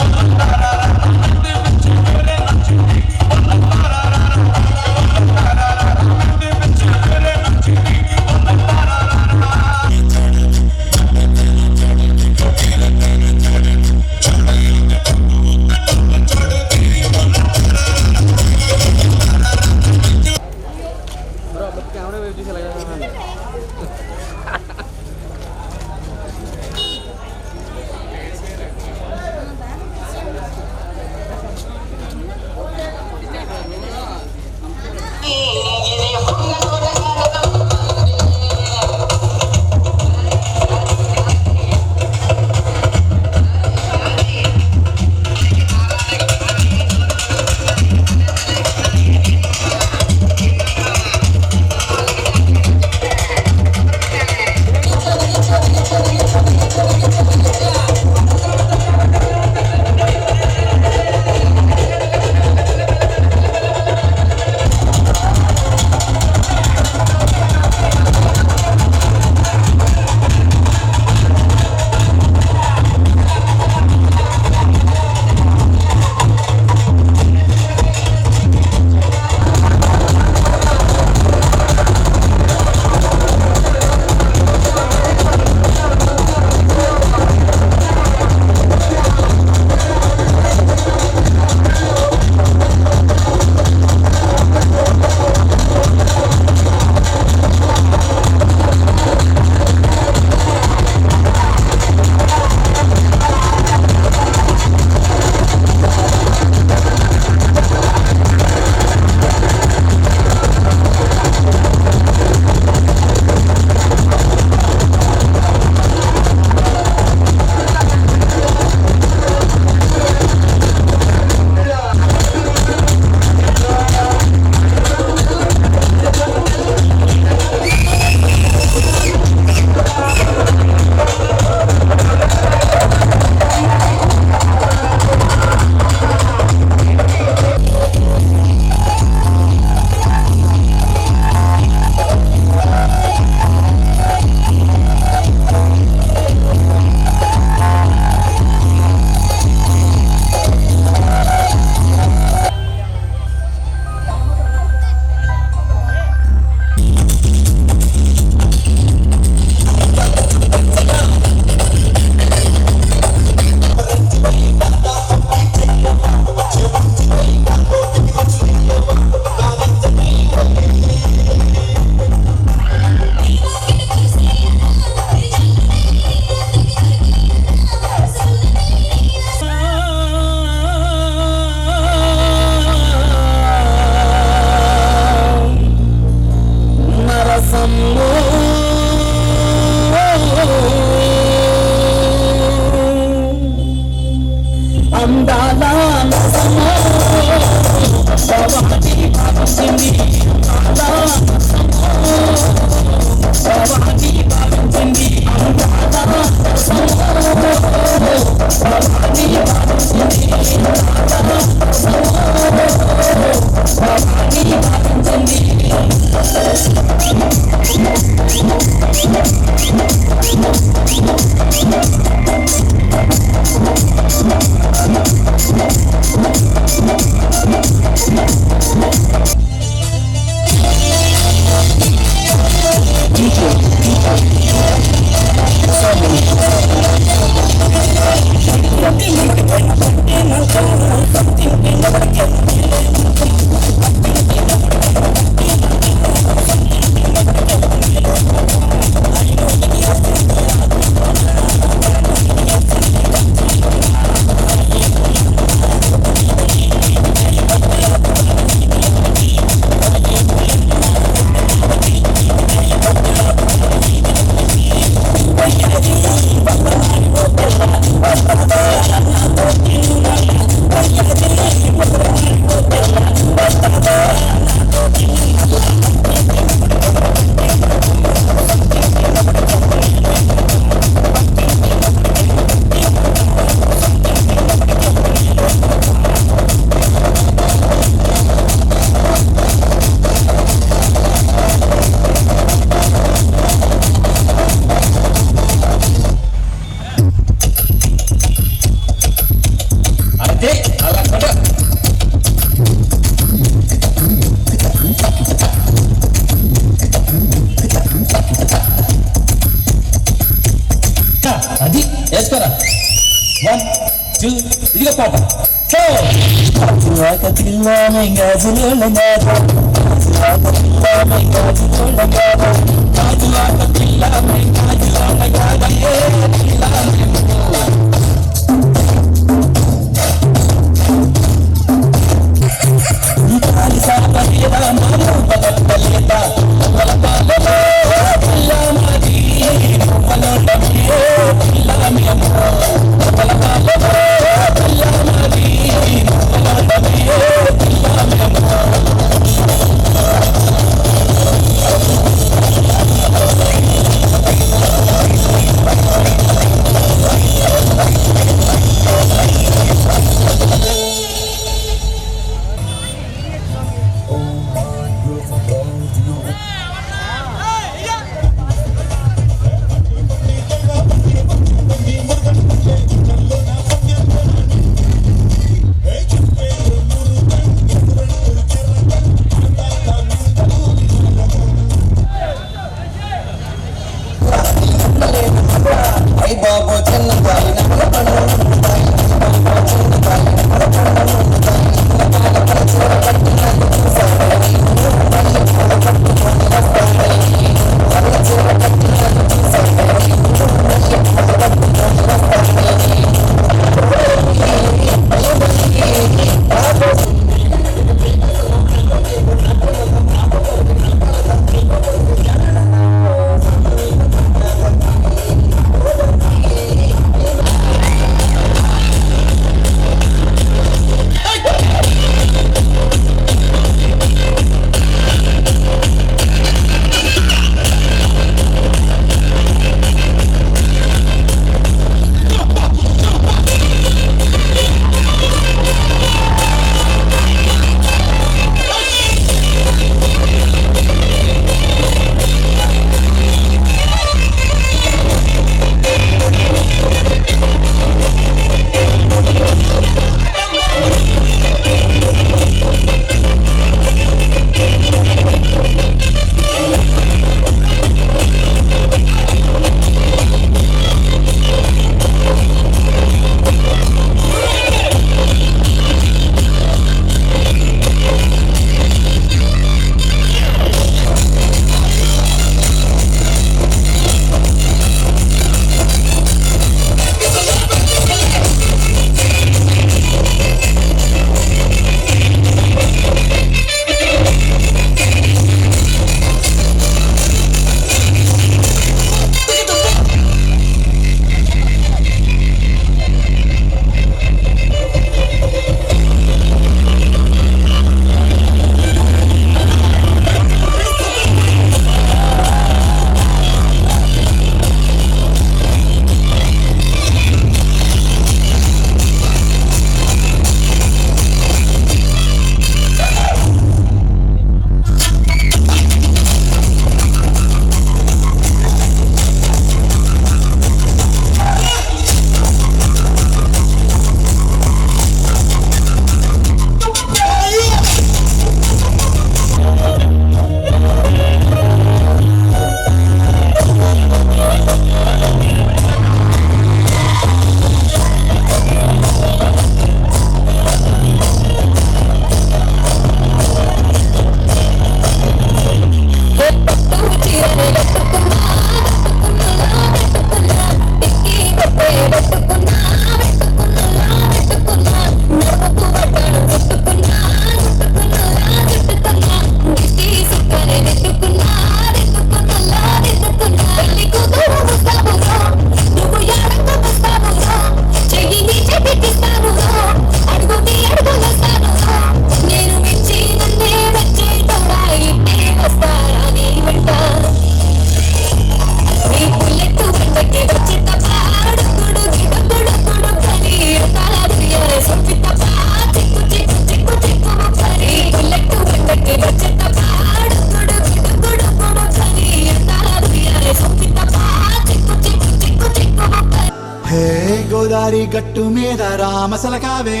గోదారి గట్టు మీద రామసలకావే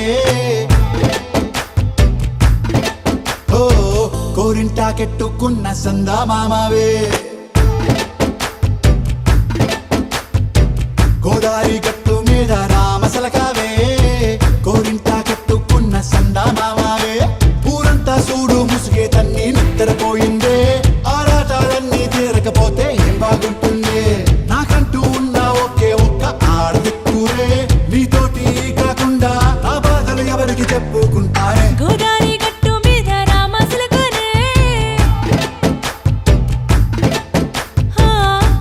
ఓ కోరింటా కెట్టుకున్న సందా మామావే గోదారి గట్టు మీద రామసలకావే కోరింటా కెట్టుకున్న సందా మామావే పోగే తన్ని నిద్రపోయిందే ఆరాటాలన్నీ తీరకపోతే ఏం బాగుంటుంది నాకంటూ ఉన్న ఒకే ఒక్క ఆడదిక్కురే నీతోటి కాకుండా నా బాధలు ఎవరికి చెప్పుకుంటానే గోదారి గట్టు మీద రామసులకనే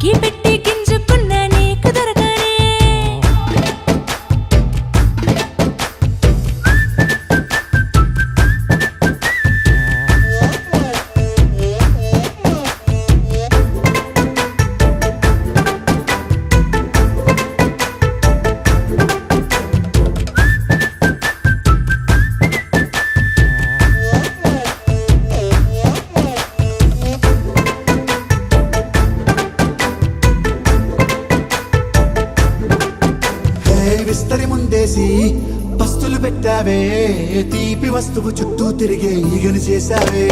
కీ పెట్టి గింజుకున్న నీకు దొరకనే విస్తరి ముందేసి పస్తులు పెట్టావే తీపి వస్తువు చుట్టూ తిరిగే ఈగను చేశావే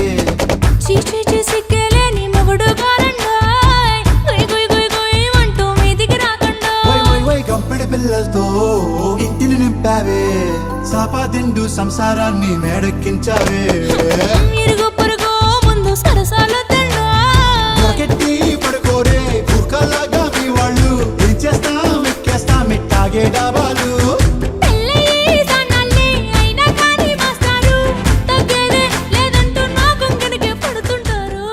చీచీ సిగ్గలేని మొగుడు కారండాయ్ గుయ్ గుయ్ గుయ్ గుయ్ అంటూ మీదికి రాకుండా వై గంపెడి పిల్లలతో ఇంటిని నింపావే సాపాదిండు సంసారాన్ని మేడెక్కించావే ఇరుగు పొరుగు ముందు సరసాలు తిన్నా పొరకెట్టి పడుకోరే కుక్కలాగా మీ వాళ్ళు ఏం చేస్తాం ఎక్కేస్తాం ఇట్టాగే డాబాలు పెళ్ళయి సన్నాళ్ళే అయినా కానీ మాస్తారు తగ్గేదే లేదంటూ నా గొంగడికే పడుతుంటారు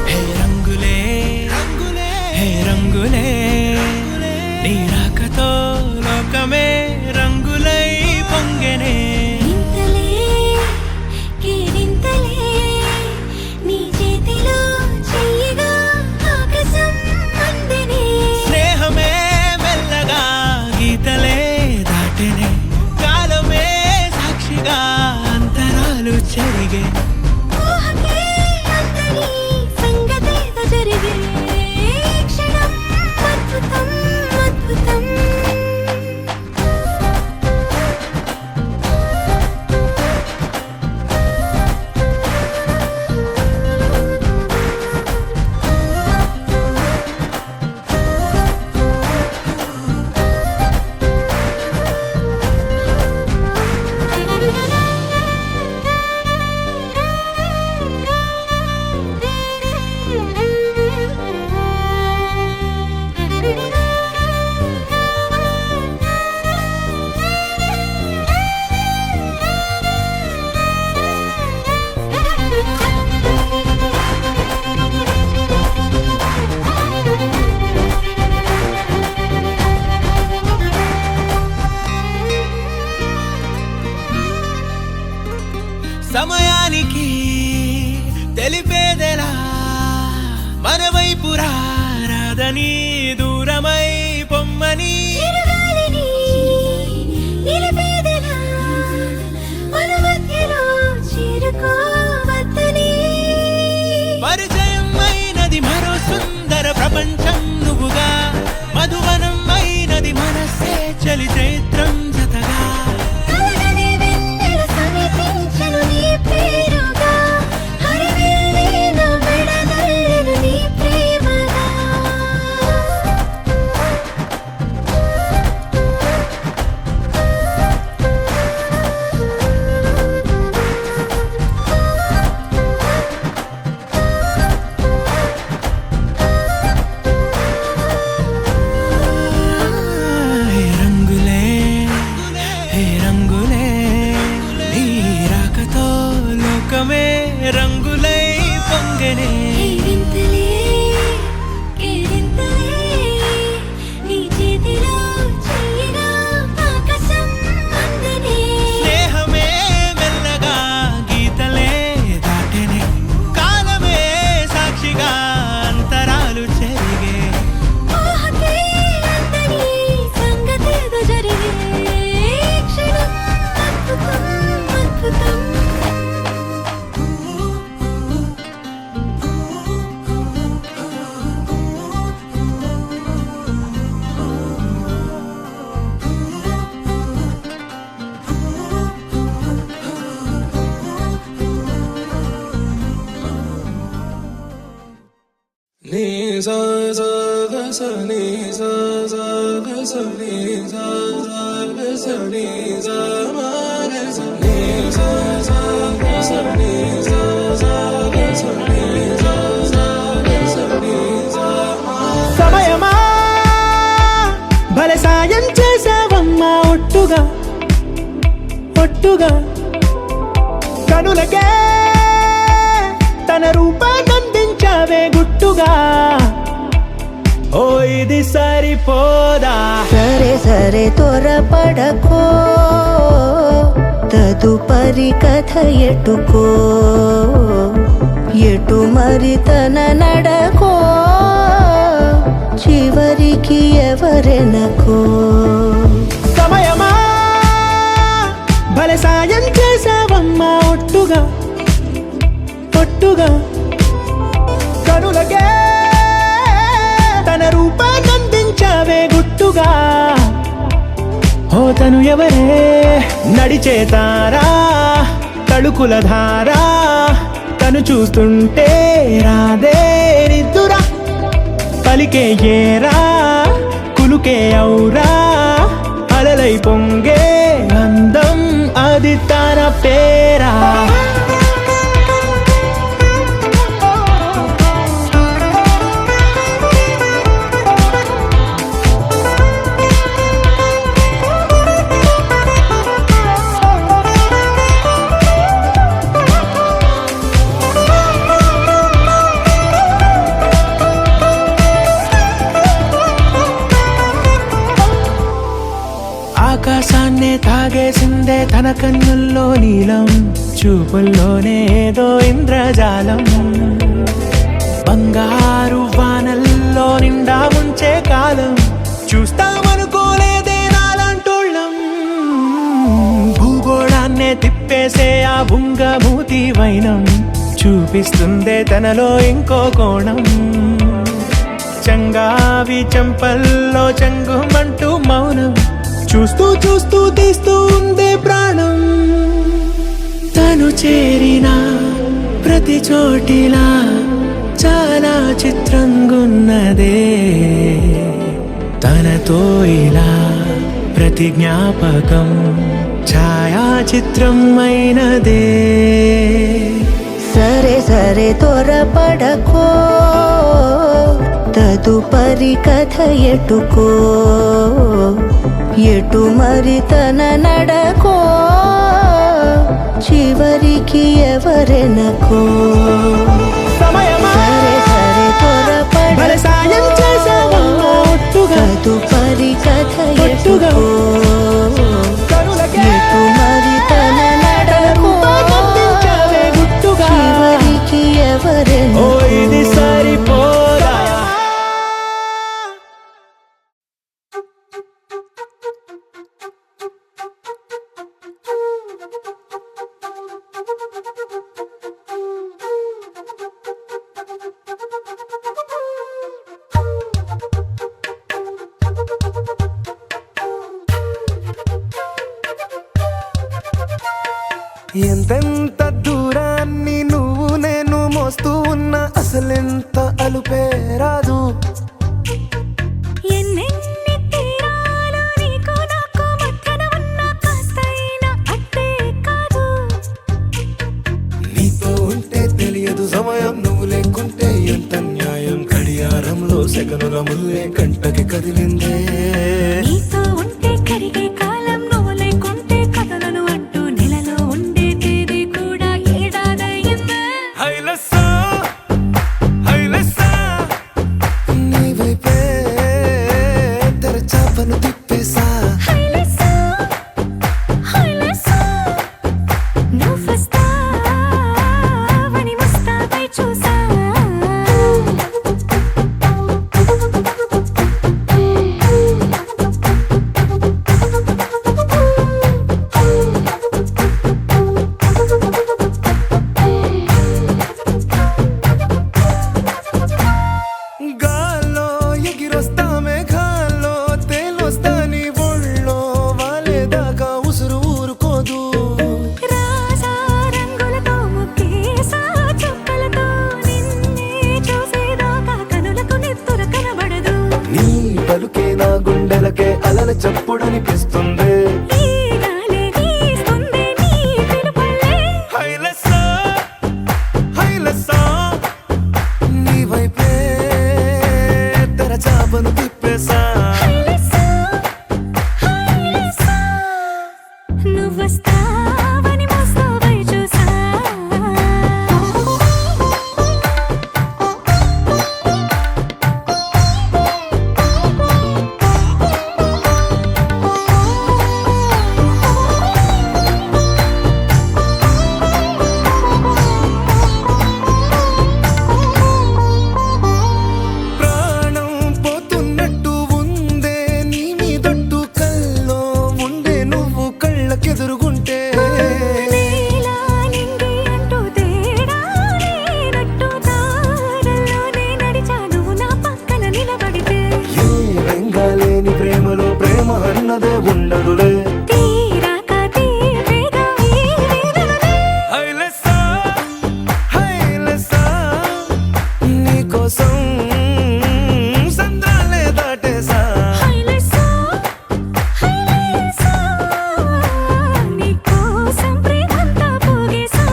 హే రంగులే హే రంగులే నీ రాకతో లోకమే రంగులై పొంగెనే ఇంతలే కేరింతలే నీ చేతిలో చెయ్యగా ఆకాశం అందెనే స్నేహమే మెల్లగా గీతలే దాటెనే కాలమే సాక్షిగా అంతరాలు చెరిగే ఊహకే అందని సంగతేదో జరిగే క్షణం అద్భుతం అద్భుతం సమయానికి తెలిపేదెలా మన వైపు రాదని దూరమై పొమ్మని చిరుగాలిని నిలిపేదెలా మన మధ్యలో చేరుకోవద్దని పరిచయం అయినది మరో సుందర ప్రపంచం నువ్వుగా మధువనం అయినది మనసే చలి చైత్రం జతగా కలగని వెన్నెల సమీపించను నీ పేరుగా హరివెల్లి నా మెడనల్లను నీ ప్రేమగా sa sa ga sa ni sa sa ga sa ni sa sa ga sa ni sa ma ga sa ni sa sa ga sa ni sa sa ga sa ni sa sa ga sa ni sa ma. సమయమా భలే సాయం చేసావమ్మా ఒట్టుగా ఒట్టుగా కనులకే తన రూపాన్నందించావే గుట్టుగా ఓ ఇది సరిపోదా సరే సరే త్వరపడకో తదుపరి కథ ఎటుకో ఎటు మరి తన నడకో చివరికి ఎవరెనకో సమయమా భలే సాయం చేసావమ్మా ఒట్టుగా ఒట్టుగా కనులకే తన రూపాన్నందించావే గుట్టుగా ఓ తను ఎవరే నడిచే తారా తళుకుల ధారా తను చూస్తుంటే రాదే నిద్దురా పలికే ఏరా కులుకే ఔరా అలలై పొంగే అందం అది తన పేరా ఆకాశాన్నే తాగేసిందే తన కన్నుల్లో నీలం చూపుల్లోనే ఏదో ఇంద్రజాలం బంగారు వానల్లో నిండా ముంచే కాలం చూస్తామనుకోలేదే నాలాంటోళ్ళం భూగోళాన్నే తిప్పేసే ఆ బుంగమూతి వైనం చూపిస్తుందే తనలో ఇంకో కోణం చంగావి చంపల్లో చంగుమంటూ మౌనం చూస్తూ చూస్తూ తీస్తూ ఉందే ప్రాణం తను చేరిన ప్రతి చోటిలా చాలా చిత్రంగున్నదే తనతో ఇలా ప్రతి జ్ఞాపకం ఛాయాచిత్రం అయినదే సరే సరే త్వరపడకో తదుపరి కథ ఎటుకో ఎటు మరి తన నడకో చివరికి ఎవరెనకో సమయమా సరే సరే భలే సాయం చేసావమ్మా ఒట్టుగా తదుపరి కథ ఒట్టుగా ఎటుకో కనులకే ఎటు మరి తన నడకో రూపాన్నందించావే గుట్టుగా చివరికి ఓ ఎవరెనకో ఇది సరిపోదా ఎంతెంత దూరాన్ని నువ్వు నేను మోస్తూ ఉన్నా అసలెంత అలుపే రాదు ఎన్నెన్ని తీరాలు నీకు నాకు మధ్యన ఉన్న కాస్తైనా అట్టే కాదు నీతో ఉంటే తెలియదు సమయం నువ్వు లేకుంటే ఎంత న్యాయం గడియారంలో సెకనుల ముల్లే కంటకి కదిలిందే నీతో ఉంటే కరిగే కాలం నువ్వు లేకుంటే కథలను అంటూ నెలలో ఉండే తేదీ కూడా ఏడాదయ్యిందే హైలెస్సా హైలెస్సా నీ వైపే తెరచాపను తిప్పేసా హైలెస్సా హైలెస్సా నువ్వు వస్తావని ముస్తాబై చూసా వస్తుంది ఈ గాలి వీస్తుంది నీ పిలుపుల్లే హైలెస్సా హైలెస్సా నీ వైపే తెరచాపను తిప్పేసా హైలెస్సా హైలెస్సా నువ్వొస్తావని మోస్తావై చూసా ప్రాణం పోతున్నట్టు ఉందే నీ మీదొట్టు కల్లో ఉండే నువ్వు కళ్ళకెదురుగుంటే నీలా నింగి అంటూ తేడా లేనట్టు దారుల్లోనే నడిచా నువ్వు నా పక్కన నిలబడితే ఏ వెంగాలేని ప్రేమలో ప్రేమ అన్నదే ఉండదులే తీరాక తీపేగా ఈ వేదనలే హైలెస్సా హైలెస్సా నీకోసం సంద్రాలే దాటేసా హైలెస్సా హైలెస్సా నీకోసం ప్రేమంతా పోగేసా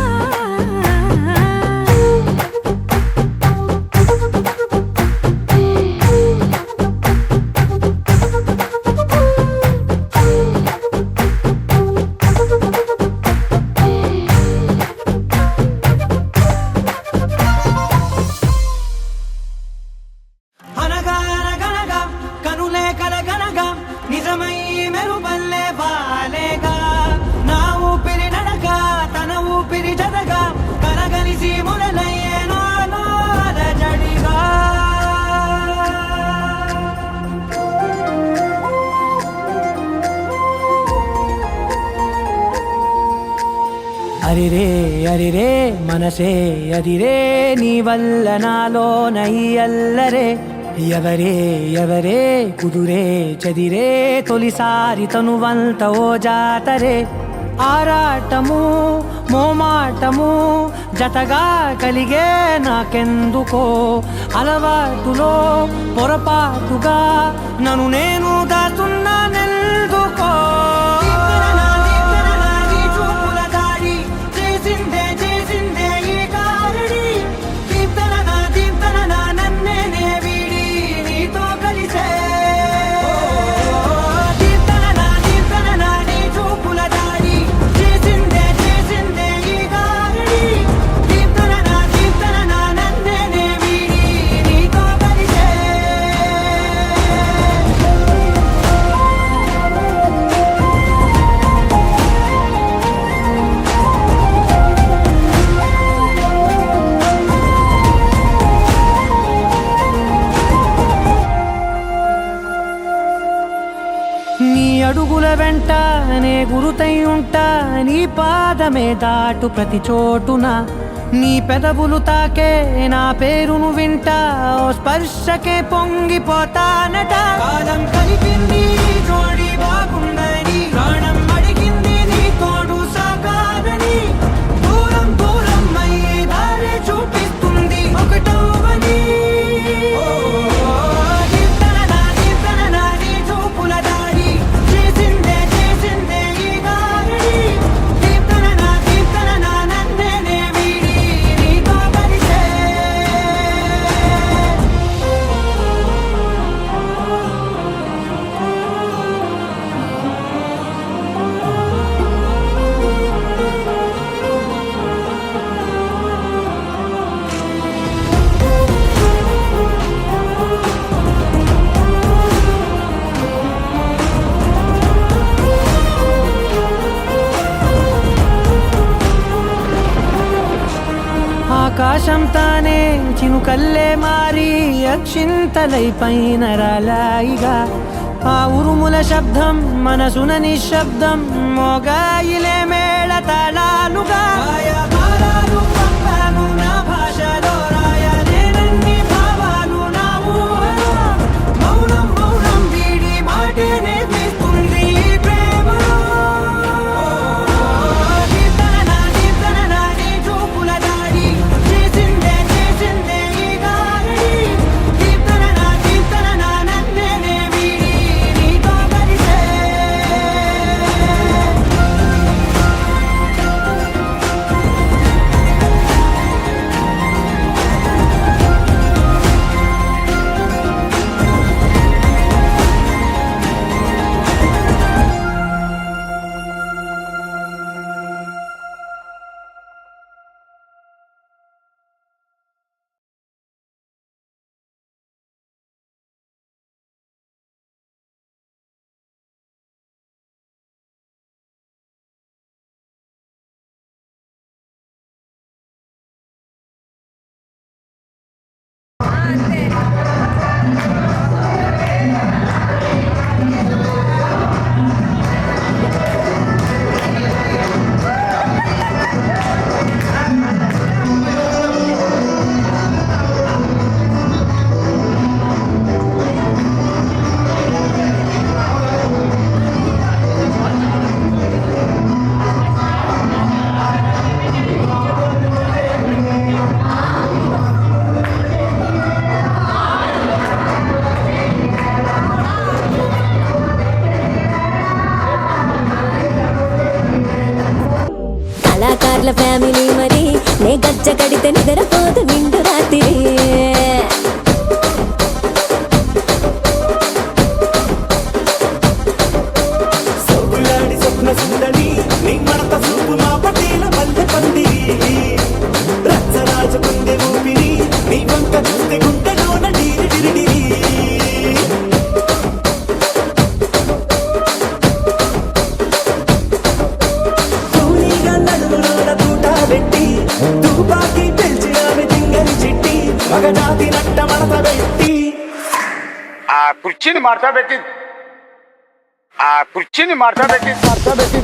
అనగా అనగనగా కనులే కలగనగా నిజమై మెరుపల్లే వాలేగా నా ఊపిరి నడక తన ఊపిరి జతగా కలగలిసి మొదలయ్యే నాలో అలజడిగా అరిరే అరిరే మనసే అరిరే నీ వల్ల నాలో నయ్యల్లరే ఎవరే ఎవరే కుదురే చదిరే తొలిసారి తనువంత ఓ జాతరే ఆరాటము మోమాటము జతగా కలిగే నాకెందుకో అలవాటులో పొరపాటుగా నన్ను నేను దాస్తున్నానెందుకో నీ అడుగుల వెంట నే గురుతై ఉంటా నీ పాదమే దాటు ప్రతి చోటున నీ పెదవులు తాకే నా పేరును వింటా ఓ స్పర్శకే పొంగిపోతానట కాలం కలిపింది జోడి బాగుందని ప్రాణం అడిగింది నీ తోడు సాగాలని దూరం దూరం అయ్యే దారి చూపిస్తుంది ఒకటవని ఆకాశం తానే చినుకల్లే మారి అక్షింతలై పైన రాలాయిగా ఆ ఉరుముల శబ్దం మనసున నిశ్శబ్దం మోగాయిలే మేళ తాళాలుగా నా భాషలో రాయలేనన్ని భావాలు నా ఊహలో మౌనం మౌనం వీడి మాటే నేర్పిస్తుంది ప్రేమలో గజ్జ కడితే నిద్రపోదు నిండు రాత్రి సోగులాడి స్వప్న సుందరి నీ మడత చూపు మా పటేల మల్లె పందిరి రచ్చరాజు గుండె ఊపిరి నీ వంక చూస్తే గుండెలోన డీరి డిరిడిరి తూనీగా నడుములోన తూట పెట్టి తూపాకి పెంచినామె తింగని చిట్టి మగజాతి నట్ట మడత పెట్టి ఆ కుర్చీని మార్చబెట్టి మార్చబెట్టి